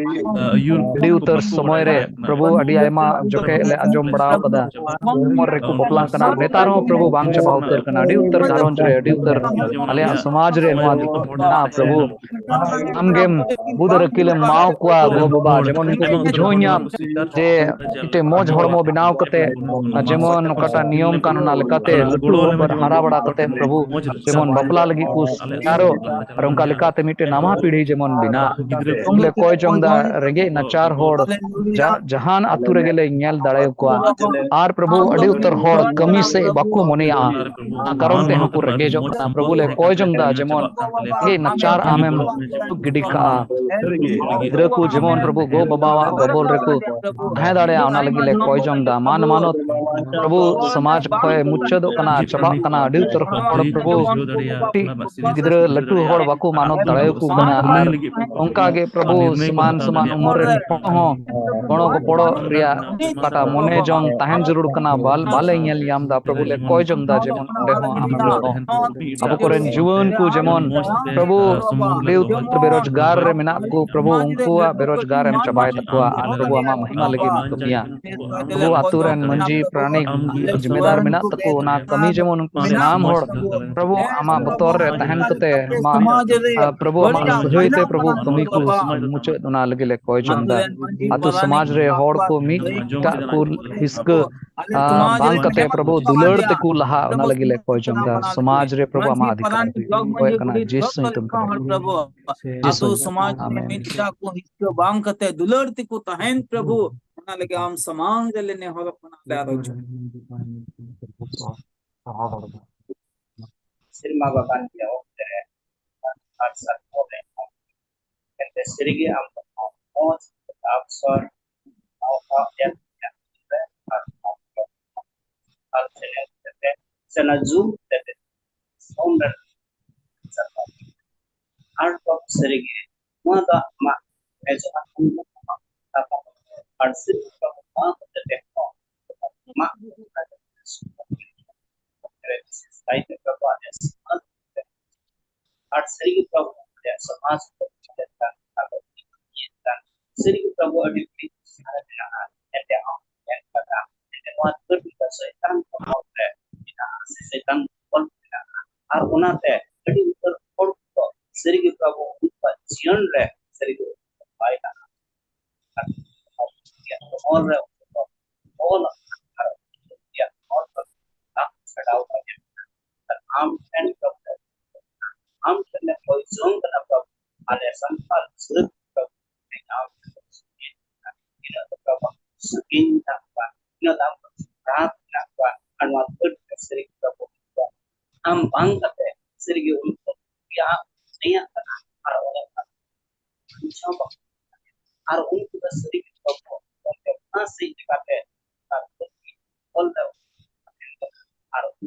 डी उतर समय रे प्रभु अडी आयमा जोके ले अंजम बड़ाव कदा उमर रे को बपला कना नेतार हो प्रभु बांग चबा उतर कना अडी उतर गारोंज रे अडी उतर आले समाज रे नवा ना प्रभु आमगेम बुदर किले माव कुआ गो बाबा जेमन को बुझोइया जे इते मोज हड़मो बनाव कते जेमन कटा नियम कानून लेकाते लटू पर हारा बड़ा कते प्रभु जेमन बपला लगी कुस यारो और उनका लेकाते मिटे नामा पीढ़ी जेमन बिना उंगले कोय जोंदा रेगे नचार होड़ जहान अतु रे गेले ᱧᱮᱞ दाड़े कुआ आर प्रभु अडी उतर होड़ कमी से बाकु मोनिया कारण ते हकु रेगे जो प्रभु ले कोय जोंदा जेमन ए नचार आमेम गिडी का गिद्र को जेमन प्रभु गो बाबा गबोल रे को है दाड़े आना लगी ले कोय जोंदा मान मानत प्रभु समाज खोय मुच्चद कना चबा कना अडी उतर होड़ प्रभु गिद्र लटू होड़ बाकु मानत दाड़े को कना उनका गे प्रभु समान समान उम्र रे हो गणो को पड़ो रिया काटा मोने जोंग ताहन जरूर कना बाले ᱧᱮᱞ ᱧᱟᱢ दा प्रभु ले कोय जोंग दा जेमन ओंडे हो अबो कोरेन जुवन को जेमन प्रभु ले उतर बेरोजगार रे मेना को प्रभु उनकुआ बेरोजगार एम चबाय तकुआ प्रभु आमा महिमा लगी कमिया प्रभु आतुरन मंजी प्राणी जिम्मेदार मेना तको ना कमी जेमन नाम होड़ प्रभु आमा बतौर रे ताहन कते मा प्रभु आमा सुजोइते प्रभु कमी को मुचे ओना लगी ले कोय जोंग दा आतु समाज रे होड़ को मी ता को हिस्क बांग कते प्रभु दुलड़ ते को लहा ओना लगी ले कोय जोंग दा समाज रे प्रभु आमा अधिकार कोय कना जिस तुम प्रभु आतु समाज मिटा को हिस्सा बांग कते दुलड़ ते को तहन प्रभु ओना लगे हम समाज लेने हो अपना ले आरो सिरमा बाबान के ओते आसर होले एते सिरिगे हम मोज अवसर औका या sana zoom tete founder sarpa art of serige mada ma ejo akun apa arsit ma tete ma site Prabhu art serige Prabhu ya समाज को चलता serige प्रभु अडिपी सारा दिन एते हम एक पता एते मत कर शैतान को होते शैतान बोल और उनाते अडी उतर कोड़ को serige प्रभु उनका जीवन रे serige पाएगा और या और चढ़ाव हम एंड हम ने कोई जोंग ना प्रभु आले संसार सुरत प्रभु नाम इन प्रभु सकिन तक इन नाम प्रार्थना का अनुवाद sering Prabu bang kate sering untuk ya saya kena arwah coba arwah kita sering Prabu masih kate tapi all the arwah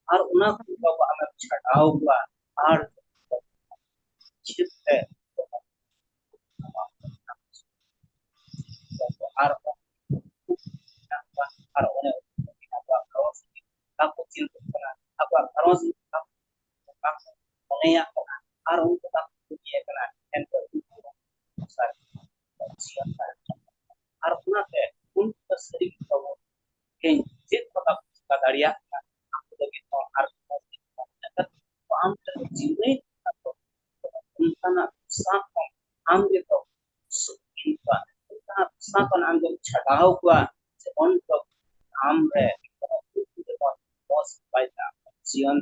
और उना बाबा हमें छड़ाओ हुआ और चित्त है और उन्हें aku cinta kena aku harus mengenyak kena harus tetap dia kena dan besar siapa harus nanti untuk sering kamu kenjit tetap kadaria aku begitu harus tetap paham dan jiwa atau entah siapa ambil tu kita entah siapa ambil cakap gua untuk ambil baita jian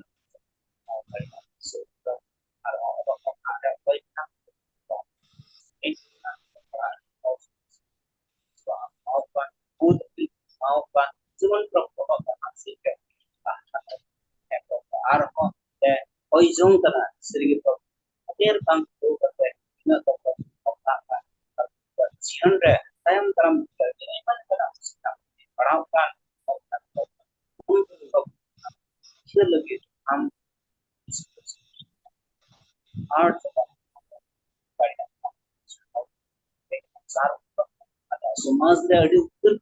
समाज रे अड़ी उत्तर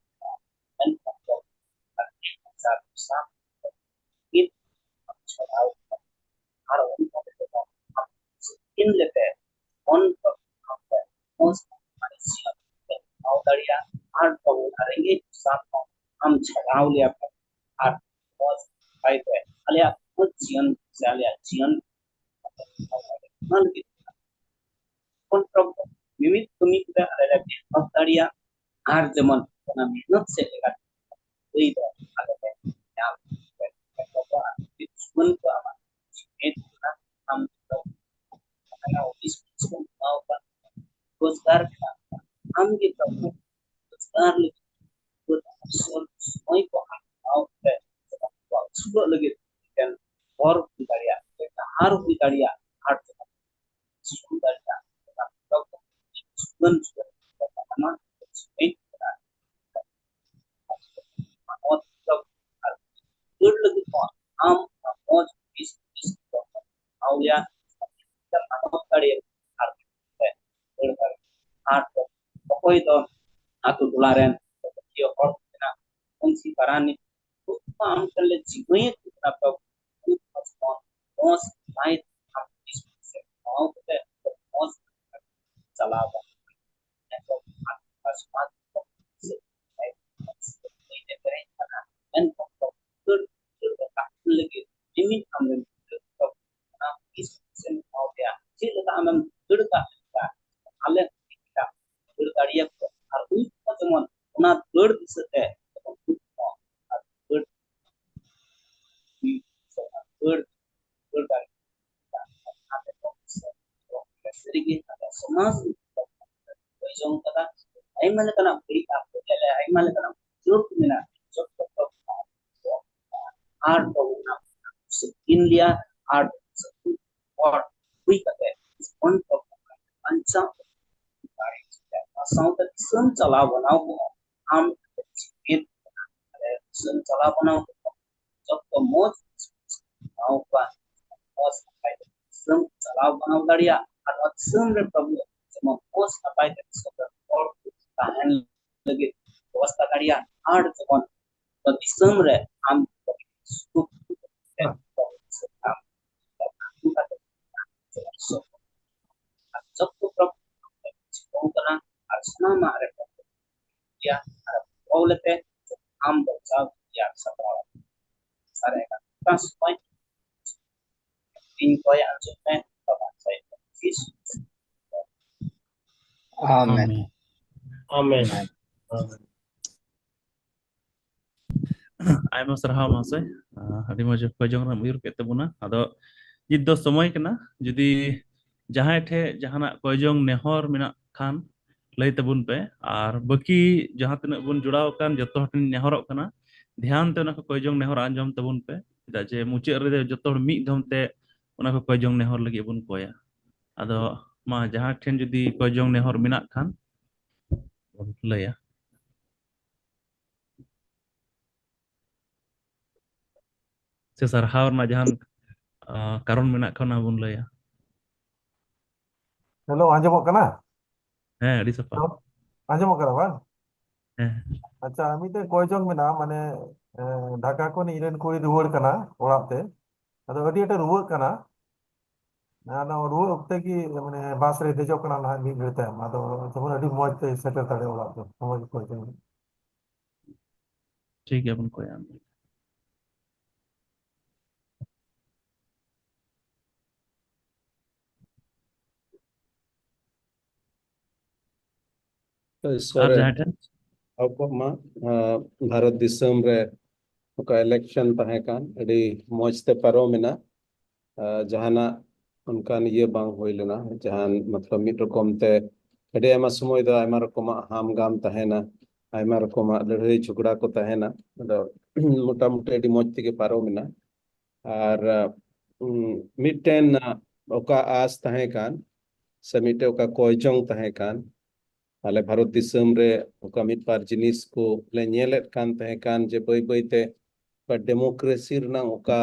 इन लेते on दरिया आठ को करेंगे साथ हम छड़ाव लिया आठ बस फाइट है अलिया खुद जीवन से अलिया जीवन मन की कौन प्रॉब्लम विविध तुम्ही कुछ अलिया दरिया आठ जमन ना मेहनत से लेकर कोई तो अलिया क्या दुश्मन को हम रोजगार हम ये प्रभु रोजगार समय को हम सुबह लगे और गाड़िया हर कोई गाड़िया हर सुंदर हम मौज Awaliya Pokoknya itu aku dolaran dia orang kena fungsi parani paham kalau jiwanya itu apa most night mau kita most calawa itu pas pas dan lagi ini ambil mau dia kita ambil kita ale गाड़िया और उनको जमन उना दौड़ दिसते समाज जों कदा आई माने कना बड़ी आप ले आई माने कना जोक मिना जोक तो आर्ट ऑफ इंडिया आर्ट और वी कहते ऑन ऑफ पंचा साउंड सम चला बनाओ हम सम चला बनाओ जब तो मोज आओ का मोज सम चला बनाओ गाड़िया और सम रे प्रॉब्लम जब मोज का पाए और कहन लगे व्यवस्था गाड़िया आड़ जब तो सम रे हम जब तो problem Arsana mare ya olete am bachao ya sabra sare ka pas point in koy anjune baba sai fish Amen. Amen. ᱟᱭᱢᱟ ᱥᱟᱨᱦᱟᱣ ᱢᱟᱥᱮ ᱟᱹᱰᱤ ᱢᱚᱡᱽ ᱠᱚᱭᱡᱚᱝ ᱨᱮᱢ ᱩᱭᱩᱨ ᱠᱮᱫ ᱛᱟᱵᱚᱱᱟ ᱟᱫᱚ ᱱᱤᱛ ᱫᱚ ᱥᱚᱢᱚᱭ ᱠᱟᱱᱟ ᱡᱩᱫᱤ ᱡᱟᱦᱟᱸᱭ ᱴᱷᱮᱡ ᱡᱟᱦᱟᱱᱟᱜ ᱠᱚᱭᱡᱚᱝ ᱱᱮᱦᱚᱨ ᱢᱮᱱᱟᱜ ᱠᱷᱟᱱ ᱞᱟᱹᱭ ᱛᱟᱵᱚᱱ ᱯᱮ ᱟᱨ ᱵᱟᱹᱠᱤ ᱡᱟᱦᱟᱸ ᱛᱤᱱᱟᱹᱜ ᱵᱚᱱ ᱡᱚᱲᱟᱣ ᱟᱠᱟᱱ ᱡᱚᱛᱚ ᱦᱚᱲ ᱴᱷᱮᱱ ᱱᱮᱦᱚᱨᱚᱜ ᱠᱟᱱᱟ ᱫᱷᱮᱭᱟᱱ ᱛᱮ ᱚᱱᱟ ᱠᱚ ᱠᱚᱭᱡᱚᱝ ᱱᱮᱦᱚᱨ ᱟᱸᱡᱚᱢ ᱛᱟᱵᱚᱱ ᱯᱮ ᱪᱮᱫᱟᱜ ᱡᱮ ᱢᱩᱪᱟᱹᱫ ᱨᱮ ᱡᱚᱛᱚ ᱦᱚᱲ ᱢᱤᱫ ᱫᱷᱚᱢ ᱛᱮ ᱚᱱᱟ ᱠᱚ ᱠᱚᱭᱡᱚᱝ ᱱᱮᱦᱚᱨ ᱞᱟᱹᱜᱤᱫ ᱵᱚᱱ ᱠᱚᱭᱟ ᱟᱫᱚ ᱢᱟ ᱡᱟᱦᱟᱸ ᱴᱷᱮᱱ ᱡᱩᱫᱤ ᱠᱚᱭᱡᱚᱝ ᱱᱮᱦᱚᱨ ᱢᱮᱱᱟᱜ ᱠᱷᱟᱱ ᱵᱚᱱ ᱞᱟᱹᱭᱟ ᱥᱮ ᱥᱟᱨᱦᱟᱣ ᱨᱮᱱᱟᱜ ᱡᱟᱦᱟᱱ ᱠᱟᱨᱚᱱ ᱢᱮᱱᱟᱜ ᱠᱷᱟᱱ ᱚᱱᱟ ᱵᱚᱱ ᱞᱟᱹᱭᱟ ᱦᱮᱞᱳ ᱟᱸᱡᱚᱢᱚᱜ ᱠᱟᱱᱟ ᱦᱮᱸ ᱟᱹᱰᱤ ᱥᱟᱯᱷᱟ ᱟᱸᱡᱚᱢᱚᱜ ᱠᱟᱱᱟ ᱵᱟᱝ ᱦᱮᱸ ᱟᱪᱪᱷᱟ ᱢᱤᱫᱴᱮᱱ ᱠᱚᱭᱡᱚᱝ ᱢᱮᱱᱟᱜᱼᱟ ᱢᱟᱱᱮ ᱰᱷᱟᱠᱟ ᱠᱷᱚᱱ ᱤᱧ ᱨᱮᱱ ᱠᱩᱲᱤ ᱨᱩᱣᱟᱹᱲ ᱠᱟᱱᱟ ᱚᱲᱟᱜ ᱛᱮ ᱟᱫᱚ ᱟᱹᱰᱤ ᱟᱸᱴᱮ ᱨᱩᱣᱟᱹᱜ ᱠᱟᱱᱟ ᱟᱫᱚ ᱨᱩᱣᱟᱹ ᱚᱠᱛᱮ ᱜᱮ ᱢᱟᱱᱮ ᱵᱟᱥ ᱨᱮ ᱫᱮᱡᱚᱜ ᱠᱟᱱᱟ ᱱᱟᱦᱟᱜ ᱢᱤᱫ ᱜᱷᱟᱹᱲᱤᱡ ᱛᱟᱭᱚᱢ ᱟᱫᱚ ᱡᱮᱢᱚᱱ ᱟᱹᱰᱤ ᱢᱚᱸᱡᱽ ᱛᱮ ᱥᱮᱴᱮᱨ ᱫᱟᱲᱮᱭᱟᱜᱼᱟ ᱚᱲᱟᱜ ᱛᱮ ᱢᱚᱸᱡᱽ ᱠᱚᱭᱡᱚᱝ ᱴᱷᱤक ᱜᱮᱭᱟ ᱵᱚᱱ ᱠᱚᱭᱟ ᱟᱨ ᱡᱟᱦᱟᱸ ᱴᱷᱮᱱ ᱟᱵᱚ ᱢᱟ ᱵᱷᱟᱨᱚᱛ ᱫᱤᱥᱚᱢ ᱨᱮ ᱚᱠᱟ ᱤᱞᱮᱠᱥᱚᱱ ᱛᱟᱦᱮᱸ ᱠᱟᱱ ᱟᱹᱰᱤ ᱢᱚᱸᱡᱽ ᱛᱮ ᱯᱟᱨᱚᱢᱮᱱᱟ ᱡᱟᱦᱟᱱᱟᱜ ᱚᱱᱠᱟᱱ ᱤᱭᱟᱹ ᱵᱟᱝ ᱦᱩᱭ ᱞᱮᱱᱟ ᱡᱟᱦᱟᱱ ᱢᱚᱛᱞᱚᱵ ᱢᱤᱫ ᱨᱚᱠᱚᱢ ᱛᱮ ᱟᱹᱰᱤ ᱟᱭᱢᱟ ᱥᱚᱢᱚᱭ ᱫᱚ ᱟᱭᱢᱟ ᱨᱚᱠᱚᱢᱟᱜ ᱦᱟᱢᱜᱟᱢ ᱛᱟᱦᱮᱱᱟ ᱟᱭᱢᱟ ᱨᱚᱠᱚᱢᱟᱜ ᱞᱟᱹᱲᱦᱟᱹᱭ ᱡᱷᱚᱜᱽᱲᱟ ᱠᱚ ᱛᱟᱦᱮᱱᱟ ᱟᱫᱚ ᱢᱚᱴᱟᱢᱩᱴᱤ ᱟᱹᱰᱤ ᱢᱚᱸᱡᱽ ᱛᱮᱜᱮ ᱯᱟᱨᱚᱢᱮᱱᱟ ᱟᱨ ᱢᱤᱫᱴᱮᱱ ᱚᱠᱟ ᱟᱸᱥ ᱛᱟᱦᱮᱸ ᱠᱟᱱ ᱥᱮ ᱢᱤᱫᱴᱮᱱ ᱚᱠᱟ ᱠᱚᱭᱡᱚᱝ ᱛᱟᱦᱮᱸ ᱠᱟᱱ ᱟᱞᱮ ᱵᱷᱟᱨᱚᱛ ᱫᱤᱥᱚᱢ ᱨᱮ ᱚᱠᱟ ᱢᱤᱫ ᱵᱟᱨ ᱡᱤᱱᱤᱥ ᱠᱚ ᱞᱮ ᱧᱮᱞᱮᱫ ᱠᱟᱱ ᱛᱟᱦᱮᱸ ᱠᱟᱱ ᱡᱮ ᱵᱟᱹᱭ ᱵᱟᱹᱭᱛᱮ ᱰᱮᱢᱳᱠᱨᱮᱥᱤ ᱨᱮᱱᱟᱜ ᱚᱠᱟ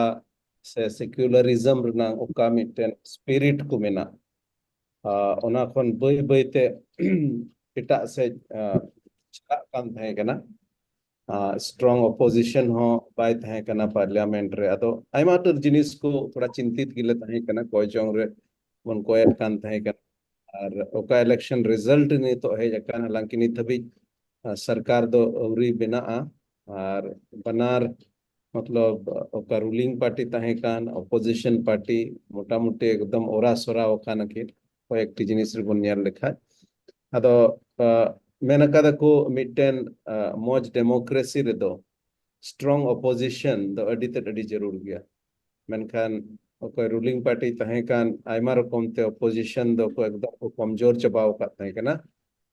ᱥᱮ ᱥᱮᱠᱩᱞᱟরিজম ᱨᱮᱱᱟᱜ ᱚᱠᱟ ᱢᱤᱫᱴᱮᱱ ᱥᱯᱤᱨᱤᱴ ᱠᱚ ᱢᱮᱱᱟᱜ ᱚᱱᱟ ᱠᱷᱚᱱ ᱵᱟᱹᱭ ᱵᱟᱹᱭᱛᱮ ᱮᱴᱟᱜ ᱥᱮᱫ ᱪᱟᱞᱟᱜ ᱠᱟᱱ ᱛᱟᱦᱮᱸ ᱠᱟᱱᱟ ᱥᱴᱨong opposition ᱦᱚᱸ ᱵᱟᱭ ᱛᱟᱦᱮᱸ ᱠᱟᱱᱟ ᱯᱟᱨᱞᱤᱭᱟᱢᱮᱱᱴ ᱨᱮ ᱟᱫᱚ ᱟᱭᱢᱟ ᱩᱛᱟᱹᱨ ᱡᱤᱱᱤᱥ ᱠᱚ ᱛᱷᱚᱲᱟ ᱪᱤᱱᱛᱤᱛ ᱜᱮᱞᱮ ᱛᱟᱦᱮᱸ ᱠᱟᱱᱟ ᱠᱚᱭᱡᱚᱝ ᱨᱮ ᱵᱚᱱ ᱠᱚᱭᱮᱫ ᱠᱟᱱ ᱛᱟᱦᱮᱸ ᱠᱟᱱᱟ ᱟᱨ ᱚᱠᱟ ᱤलेक्शन रिजल्ट ᱱᱤᱛᱚᱜ ᱦᱮᱡ ᱟᱠᱟᱱᱟ हालांकि ᱱᱤᱛ ᱦᱟᱹᱵᱤᱡ सरकार दो अवरी बनाआ और बनार मतलब ओका रूलिंग पार्टी तहें कान अपोजिशन पार्टी मोटा मोटी एकदम ओरा सोरा ओखान के कयेकटी जिनिस रिबन नेल लेखा अदो मेन kada को मिटन मौज डेमोक्रेसी रे दो स्ट्रांग अपोजिशन दो अडी ते अडी जरूर गया मेनखान ओका रूलिंग पार्टी तहें कान आयमा रकम ते अपोजिशन दो को एकदम को कमजोर चबाव का तहें कना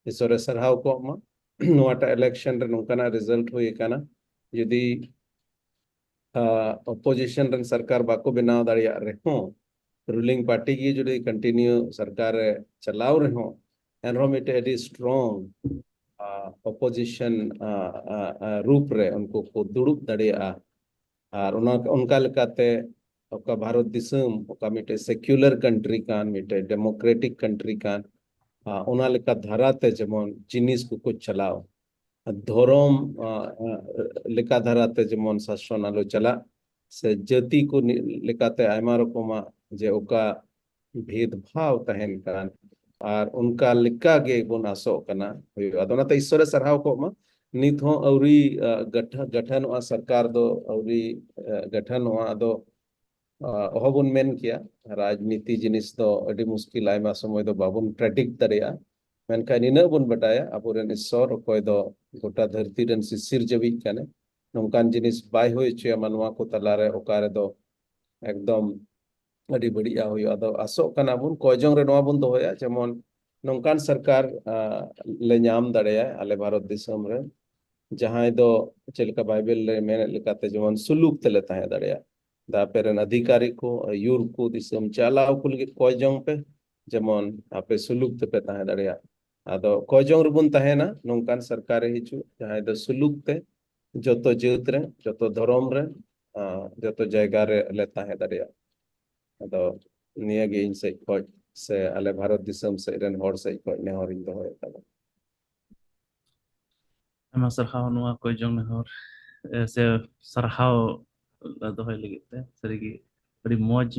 इसरे सरहाव को मा नोटा इलेक्शन रे नोकाना रिजल्ट हुई काना यदि अपोजिशन रन सरकार बाको बनाव दाड़िया रहो रूलिंग पार्टी की जो कंटिन्यू सरकार चलाव रहो एनरो मिटे एडी स्ट्रांग अपोजिशन रूप रे उनको को दुड़ुब दाड़िया और उनका लेकाते ओका भारत दिसम ओका मिटे सेक्युलर कंट्री कान मिटे डेमोक्रेटिक कंट्री कान ओना लेका धाराते जेमन जिनिस को चलाव धर्म लेका धाराते जेमन शासन आलो चला से जाति को लेकाते आयमा रकमा जे ओका भेदभाव तहन कान और उनका लेका गे बन आसो कना अदोनाते ईश्वर सरहाव को मा नित हो अवरी गठन सरकार दो अवरी गठन अदो अहबन मेन किया राजनीति जिनिस दो अडी मुश्किल आयमा समय दो बाबन प्रेडिक्ट दरिया मेनखान इन बन बटाया आबोरेन ईश्वर अकय दो गोटा धरती रन सिसिर जबी काने नोंकान जिनिस बाय होय चया मानवा को तलारे ओकारे दो एकदम अडी बढ़िया होय अदो आसो काना बन कयजों रे नवा बन दोया जेमन नोंकान सरकार ले नाम दड़ेया आले भारत दिसम रे जहां दो चलका बाइबल रे मेन लेकाते जेमन सुलूक तले ताहे दड़ेया दापेरन अधिकारी को यूर को दिसम चालाव कुल के कयजों पे जेमन आपे सुलूक ते पे ताहे दड़ेया आदो कयजों रुबन ताहेना नोंकान सरकार हिचु जहां दो सुलूक ते जतो जेत रे जतो धर्म रे जतो जायगा रे ले ताहे दड़ेया आदो निया गे इन से खय से आले भारत दिसम से रेन हर से खय ने हर इन दोय ता ᱟᱭᱢᱟ ᱥᱟᱨᱦᱟᱣ ᱱᱚᱣᱟ ᱠᱚᱭᱡᱚᱝ ᱱᱮᱦᱚᱨ ᱥᱮ ᱥᱟᱨᱦᱟᱣ ᱫᱚᱦᱚᱭ ᱞᱟᱹᱜᱤᱫ ᱛᱮ ᱥᱟᱹᱨᱤᱜᱮ ᱟᱹᱰᱤ ᱢᱚᱡᱽ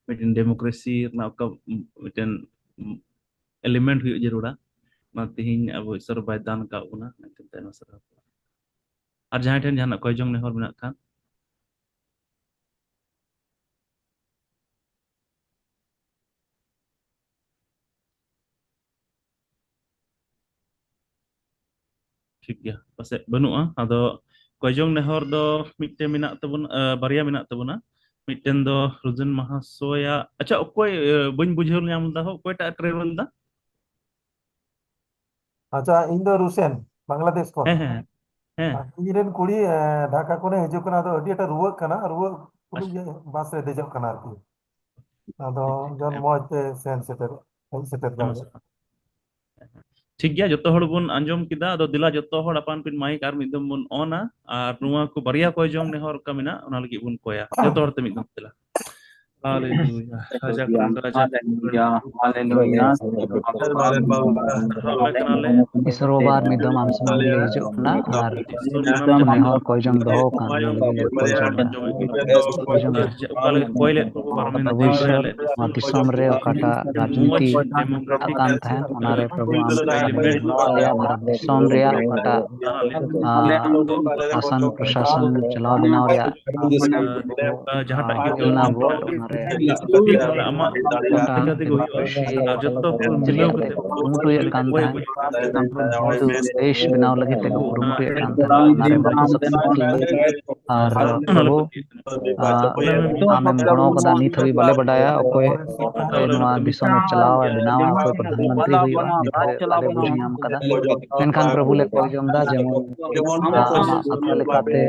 ᱢᱤᱫᱴᱮᱱ ᱰᱮᱢᱳᱠᱨᱮᱥᱤ ᱨᱮᱱᱟᱜ ᱚᱠᱟ ᱢᱤᱫᱴᱮᱱ एलिमेंट हुई जरूरा मा तिहिन अब ईश्वर बाय दान का उना मेंते तायमा सरहाव और जहां ठेन जहां कयजों नेहर मेना खान ठीक गया पासे बनुआ आदो Kojong nehor do mite minak tabun baria minak tabuna. Miten do Ruzen Mahasoya. Acha okoi bun bujhul nyam da ho okoi ta travel da. আচ্ছা ᱤᱧ ᱫᱚ ᱨᱩᱥᱮᱱ ᱵᱟᱝᱞᱟᱫᱮᱥ ᱠᱷᱚᱱ Heh. ᱤᱧ ᱨᱮᱱ ᱠᱩᱲᱤ ᱰᱷᱟᱠᱟ ᱠᱷᱚᱱᱮ ᱦᱤᱡᱩᱜ ᱠᱟᱱᱟ ᱟᱫᱚ ᱟᱹᱰᱤ ᱟᱸᱴ ᱨᱩᱣᱟᱹᱜ ᱠᱟᱱᱟ ᱨᱩᱣᱟᱹ ᱛᱩᱞᱩᱡ ᱵᱟᱥ ᱨᱮ ᱫᱮᱡᱚᱜ ᱠᱟᱱᱟ ᱟᱨᱠᱤ ᱟᱫᱚ ᱡᱚᱱ ᱢᱚᱡᱽ ᱛᱮ ᱥᱮᱱ ᱥᱮᱴᱮᱨ ᱦᱮᱡ ᱥᱮᱴᱮᱨ ᱫᱟᱲᱮᱭᱟᱜ ठीक गया जोतो हड़ बुन अंजम किदा अदो दिला जोतो हड़ अपन पिन माइक आर मिदम बुन ऑना आर नुआ को बरिया कोयजोंग नेहर कमिना ओना लगी बुन कोया जोतो हड़ ते मिदम दिला हालेलुया राजा राजा ईश्वर बार मिदम आम समाज ले हिजुग कना आर नेहर कोयजोंग दोहो कान लगे कोयजोंग कोयले परमेन भविष्य दिसम रे ओकाटा राजनीति आकान थान ओनारे प्रभु आम भारत दिसम रे ओकाटा शासन प्रशासन चलाव बनाव रे जहाटा ना वोट ओनारे कुरुमुटु ये कान थान देश बनाव लगे ते कुरुमुटु ये कान थान ओनारे बाबू सबसे और प्रभु आमें गणो कदा नित हबी बाले बडाया ओकोय नवा दिसम चलाव बनावा ओकोय प्रधानमंत्री हुईवा नित बाले बुझियाम कदा मेनखान प्रभु ले कोय जमदा जेमन आमा कथा लेकाते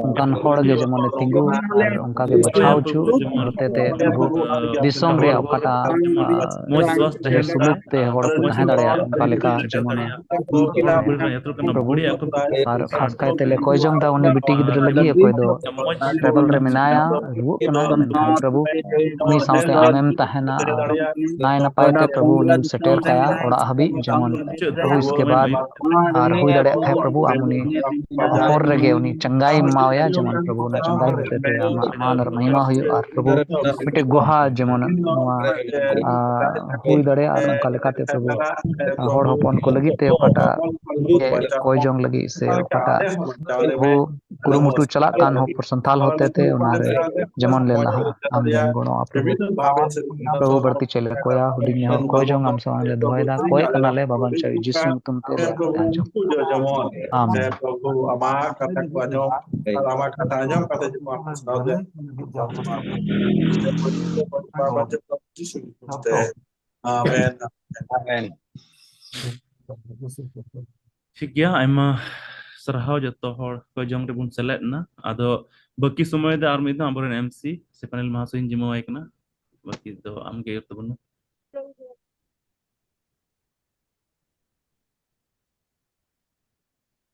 उनकान होड़ गे जेमन तिंगु और उनका के बचाव छु होते ते प्रभु दिसम रे ओकाटा जे सुलूक ते होड़ को तहे दाड़या उनका लेका जेमन प्रभु और खास कायते ले कोय जमदा उनी बिटी गिद्र लगी कोय दो ट्रेवल रे मिनाया रुक कना प्रभु उनी साउते आमेम तहना नाय नपाय ते प्रभु उनी सेटेर काया ओड़ा हबी जेमन प्रभु इसके बाद और हुई दड़े है प्रभु आमुनी होर रेगे उनी चंगाई मावया जेमन प्रभु ना चंगाई होते ते मान और महिमा हुई और प्रभु मिटे गुहा जेमन नवा हुई दड़े और उनका लेकाते प्रभु होड़ होपन को लगी ते ओकाटा कोय जोंग लगी से ओकाटा वो कुरुमुटु चला कान हो परसंताल होते थे उनारे जमन ले लहा आम जन गुणो प्रभु बढ़ती चले कोया हुडिंग और कोय जोंग आम सवान ले दोयदा कोय कना ले बाबा चई जिसु तुम ते ले आंजो आमीन प्रभु आमा कथा को आजम आमा कथा आजम कथा जो आप सुनाओ दे बाबा जब जिसु ते आमेन आमेन ठीक गया आइमा सरहाव जतो हड़ कोयजोंग रे बुन सेलेट ना आदो बाकी समय दे आर मिदा आमरन एमसी से पैनल महासोइन जिमो आइकना बाकी तो आम के तबन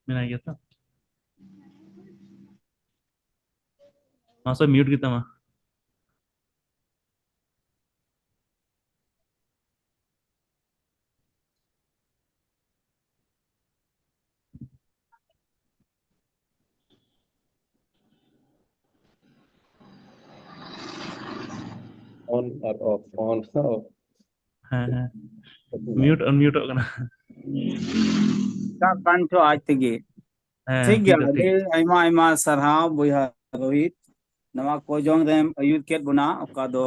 मेना गया था महासो म्यूट किता मा on or off on off हाँ म्यूट अनम्यूट कना का कांचो आज तगे ठीक गया अरे आइमा आइमा सरहाव बुया रोहित नवा कोयजोंग रेम अयुत केट बुना ओका दो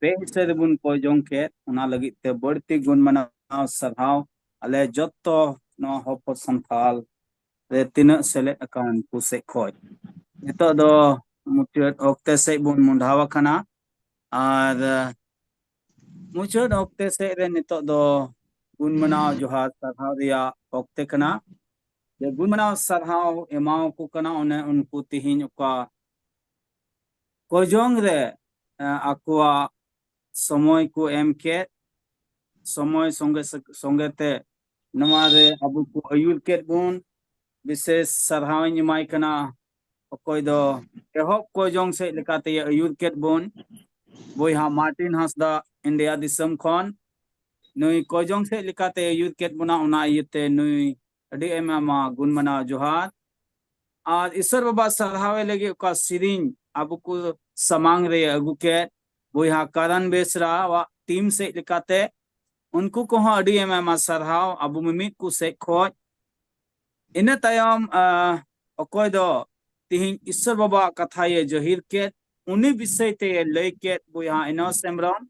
पे हिस्से बुन कोयजोंग के उना लगी ते बढ़ती गुण मना सरहाव अले जत्तो नो होप संथाल रे तिन सेले अकाउंट कुसे खोय नितो दो मुचत ओक्ते से बुन मुंडावा खाना और मुचत ओक्ते से रे नितो दो गुण मना जोहार सरहाव रिया ओक्ते खाना जे गुण मना सरहाव एमाओ को कना उन्हें उनको तिहिन का कोयजोंग रे आकुआ समय को एम के समय संगे संगे ते नमारे अबु को अयुर के बुन विशेष सरहाव निमाय कना कोई दो एहब कोयजोंग से लेकाते अयुर के बुन बोया मार्टिन हंसदा इंडिया दिसम खन नुई कोयजोंग से लेकाते अयुर के बुना उना इते नुई अडी एमा गुण मना जोहार और ईश्वर बाबा सरहावे लगे का सिरिंग अबु को समांग रे अगु के बोया करण बेसरा वा टीम से लेकाते उनको को अडी एमा सरहाव अबु मिमित को से खोज इन तायम अकोय दो तिहिं ईश्वर बाबा कथा ये जहिर के उनी विषय ते लय के बोया इनो सेमरन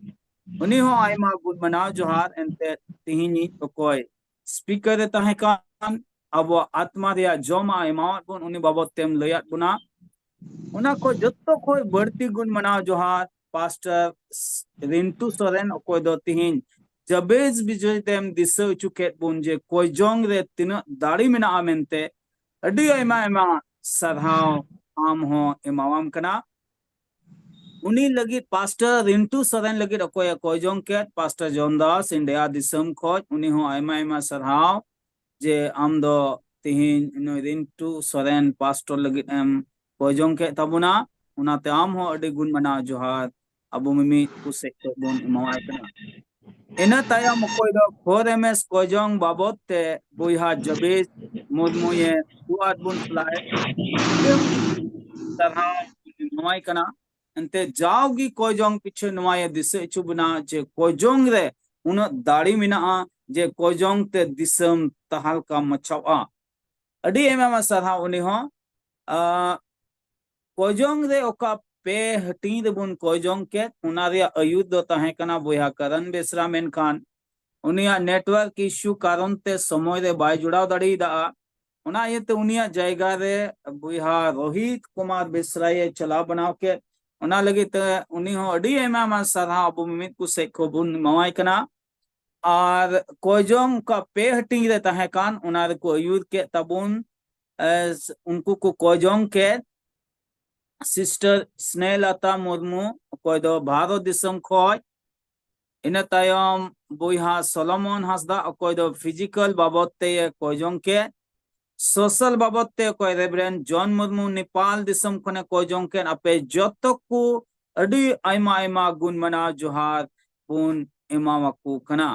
उनी हो आइमा गुण मना जोहार एंते तिहिं नी अकोय स्पीकर तहे कान abo atma ria joma emawat bun uni babot tem layat buna una ko jotto ko barti gun manaw johar pastor Rintu Soren okoy do tihin jabez bijoy tem disa chuket bun je koy jong re tina dari mena amente adi ema sarhaw am ho emawam kana uni lagi pastor Rintu Soren lagi okoy koy jong ket pastor John Das India disam khoj uni ho ema sarhaw je am do tihin no Rintu Soren pastor lagi em koy jong ket tabuna unate am ho adi gun manaw johar abu mimi kusek bon emawai kana ina tayam okoy do 4ms koy jong babot te buiha jabez modmoye tuat bun fly tarha emawai kana ante jawgi koy jong piche nwaye dise chubna je koy jong re una dadi mina je koy jong te disam tahal ka machawa adi emama sarha uni ho koy jong re oka pe hati de bun koy jong ke una ria ayud do tahe kana boya karan besra men khan unia network issue karon te somoy re bai judaw dadi da una yete unia jayga re boya Rohit Kumar Besra ye chala banaw ke una lagi te uni ho adi emama sarha abu mimit ku se ko bun mawai kana ar koy jong ka pe hati re tahe kan una re ko ayud ke tabun as unku ko koy jong ke sister Snehalata Murmu कोई दो भारत दिसम खोज इन तायम बुहा Solomon Hasda कोई दो physical बाबत ते कोई जों के सोशल बाबत ते कोई रेवरेंड जॉन मुर्मू नेपाल दिसम खने कोई जों के अपे जतो को अडी आइमा गुण मना जोहार पुन इमामकू खना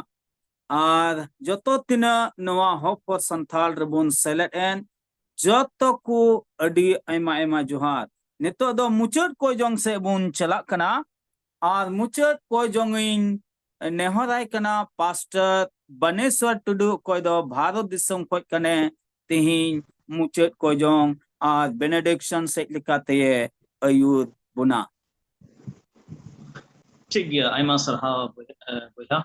आर जतो तिना नवा होप फॉर संथाल रबुन सेलेक्ट एन जतो को अडी आइमा जोहार नितो दो मुचट कोई जोंग से बुन चला कना और मुचट कोई जोंगिन नेहराय कना पास्टर बनेश्वर टुडू कोई दो भारत दिसम खोज कने तिहिन मुचट कोई जोंग और बेनेडिक्शन से लिखाते अयुर बुना ठीक गया आइमा सरहा बोया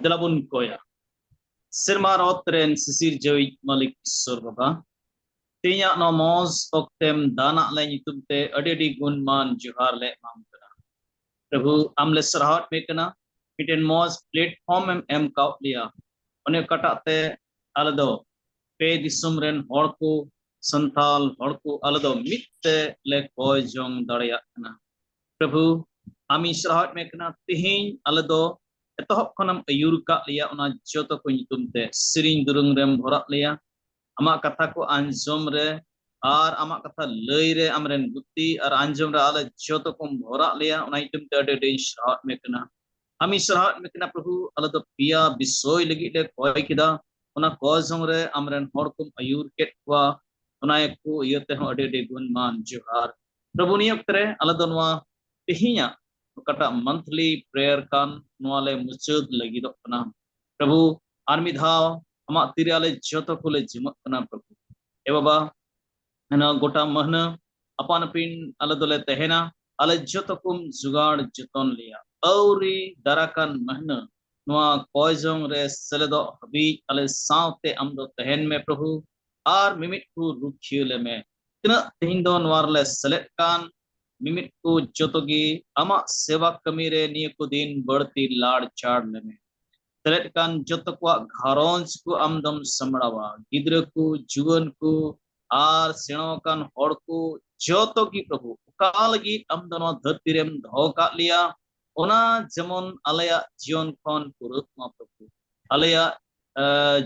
दलाबुन कोया सिरमा रोत्रेन सिसिर जोई मालिक ईश्वर बाबा तिnya nomos oktem dana le nyutum te adi gun man johar le mam kana prabhu amle sarahat me kana miten mos platform em kaut liya one kata te alado pe disum ren hor ko santhal hor ko alado mitte le koy jong daraya kana prabhu ami sarahat me kana tihin alado etohop khonam ayur ka liya ona joto ko nyutum te siring durung rem bhorak liya amak kata ko anjom re ar amak kata lei re amren guti ar anjom re ala joto kom bhora leya ona item te ade de shrat me kana ami shrat me kana prabhu ala do pia bisoy lagi le koy kida ona kozong re amren hor kom ayur ket kwa ona ekku yete ho ade de gun man johar prabhu niyok tre ala do nwa tihinya kata monthly prayer kan nwa le muchud lagi do kana prabhu armi dhaw amak tiri ale joto ko le jimak kana prabhu e baba ana gota mahna apan apin ala dole tehena ala joto kum jugaad joton liya auri darakan mahna noa koizong re seledo habi ale saute amdo tehen me prabhu ar mimit ku rukhiule me tina tindo nwar le select kan mimit ku jotogi ama seva kamire niye ko din बढ़ती लाड़ चाड़ ले me select kan joto ko gharonj ku amdam samrawa gidra ku juwan ku ar senokan hor ku joto ki prabhu kal gi amdano dharti rem dho ka liya ona jemon alaya jion khon purut ma prabhu alaya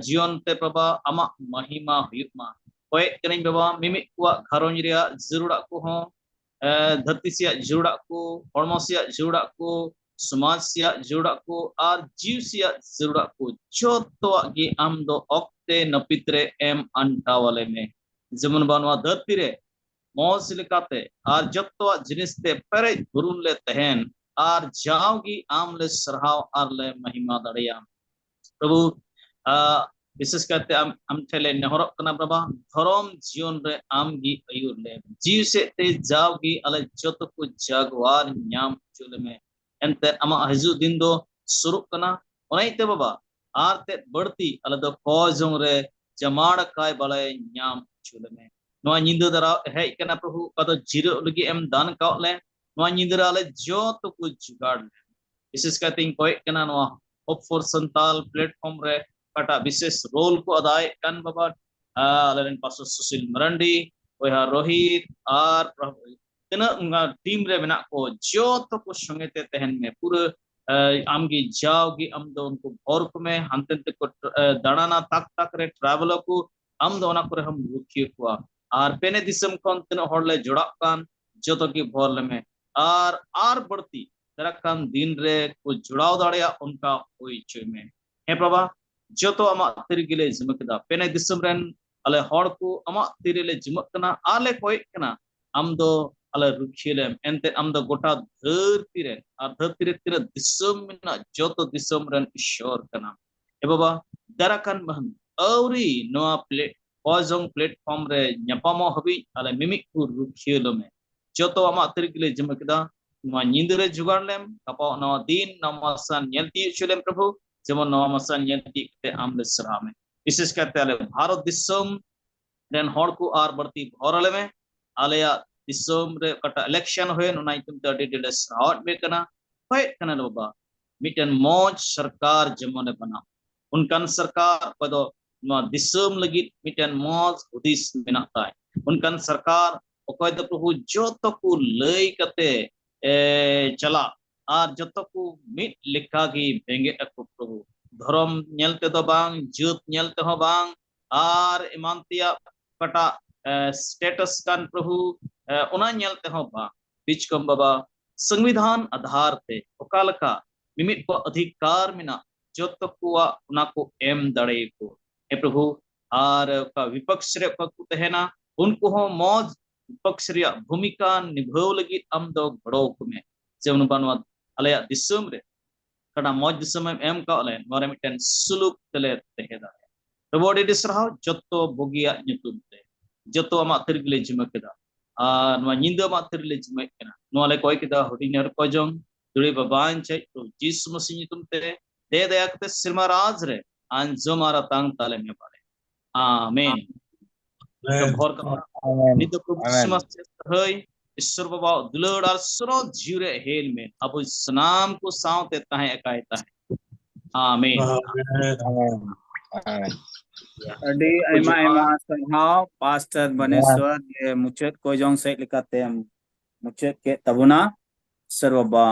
jion te prabha ama mahima huyma koy kene baba mimit ku gharonj ria jarura ku ho dharti sia jarura ku hormo sia jarura ku समाज सिया जुड़ा को are जीव सिया जुड़ा को जोतो गी आम दो octet नपित्रे M अंटा वाले में जमन बनवा धरती रे मौज लिकाते आर जोतो जिनिस ते परे गुरुन ले तहन आर जाओगी आम ले सरहाव आर ले महिमा दड़िया प्रभु विशेष करते हम ठेले नहरक कना प्रभा धरम जीवन रे आम गी अयुर ले जीव से ते जाओगी अले जोतो को जागवार न्याम चुले में ente ama haju din do suruk kana onaite baba ar te बढ़ती ala do kozong re जमाड़ काय बलय ᱧᱟᱢ चुलमे नोआ निंदा दरा है कना प्रभु कद जिरो लगी एम दान काले नोआ निंदा आले जो तो कुछ जुगाड़ ले विशेष करते इन कोई कना नोआ होप फॉर संताल प्लेटफॉर्म रे कटा विशेष रोल को अदाय कन बाबा आलेन पासो सुशील मरंडी ओहा रोहित आर तना टीम रे मेना को जो तो कुछ संगे ते तहन में पूरे आमगी जाओगी हम दो उनको भोर में हंते को दाना तक तक रे ट्रैवल को हम दो ना करे हम रुकिए को आर पेने दिसम कोन तन होड़ले जोड़ा कान जो तो की भोर में आर बढ़ती तेरा कान दिन रे को जुड़ाव दाड़िया उनका होई चुई में हे प्रभा जो तो अमा तिरगिले जिमकदा पेने दिसम रेन अले होड़ को अमा तिरले जिमकना आले कोई कना हम दो अले रुखिलेम एंते हम दो गोटा धरती रे और धरती रे तिरा दिसम मिना जो तो दिसम रेन ईश्वर कना ए बाबा तेरा कान महन औरी नोआ Ojong platform re nyapamo habi ale mimik ku rukhilo me joto ama tirgile jimakida nwa nyindure jugarlem kapo no din namasan nyelti chulem prabhu jemon namasan nyelti te amle srame विशेष करते ale bharat dissom ren hor ku ar barti bhorale me aleya dissom re kata election hoye no 1930 de start me kana hoy kana baba miten moj sarkar jemone bana unkan sarkar pado दिसम लगी mitten मौज उदिस मिनाताय उनकन सरकार ओकय the प्रभु जोतो को लय कते चला are जोतो को मिट लिखा की बेंगे अको प्रभु धर्म नेलते दो बांग जुत नेलते हो बांग आर इमानतिया कटा स्टेटस कान प्रभु उना नेलते हो बांग बीच कम बाबा संविधान आधार ते ओकालका मिमिट को अधिकार मिना जोतो को उना को एम दड़े को हे प्रभु आर का विपक्ष रे को तहना उनको हो मौज विपक्ष रे भूमिका निभाव लगी हम दो गड़ो में जेवन बनवा अलया दिसम रे कड़ा मौज दिसम एम का अले मोरे मिटन सुलुक तले तहेदा प्रभु डी दिसराव जत्तो बोगिया nyutum te जत्तो अमा तिरगिले जिमकेदा आ नवा निंदा मा तिरगिले जिमकेना नवा ले कोई किदा होडिनर कोजों दुरे बाबान चे तो जीसु मसीह nyutum te दे दया कते सिरमा राज रे anjomara tang tale me pare amen भोर का नित प्रभु समस्त है ईश्वर बाबा दुलड़ और स्रोत जीरे हेल में अब इस नाम को सावते ताहे एकायता है आमीन अडी एमा एमा संहाव पास्टर बनेश्वर ये मुचत कोजों से लिखाते हम मुचत के तबुना सर्वबा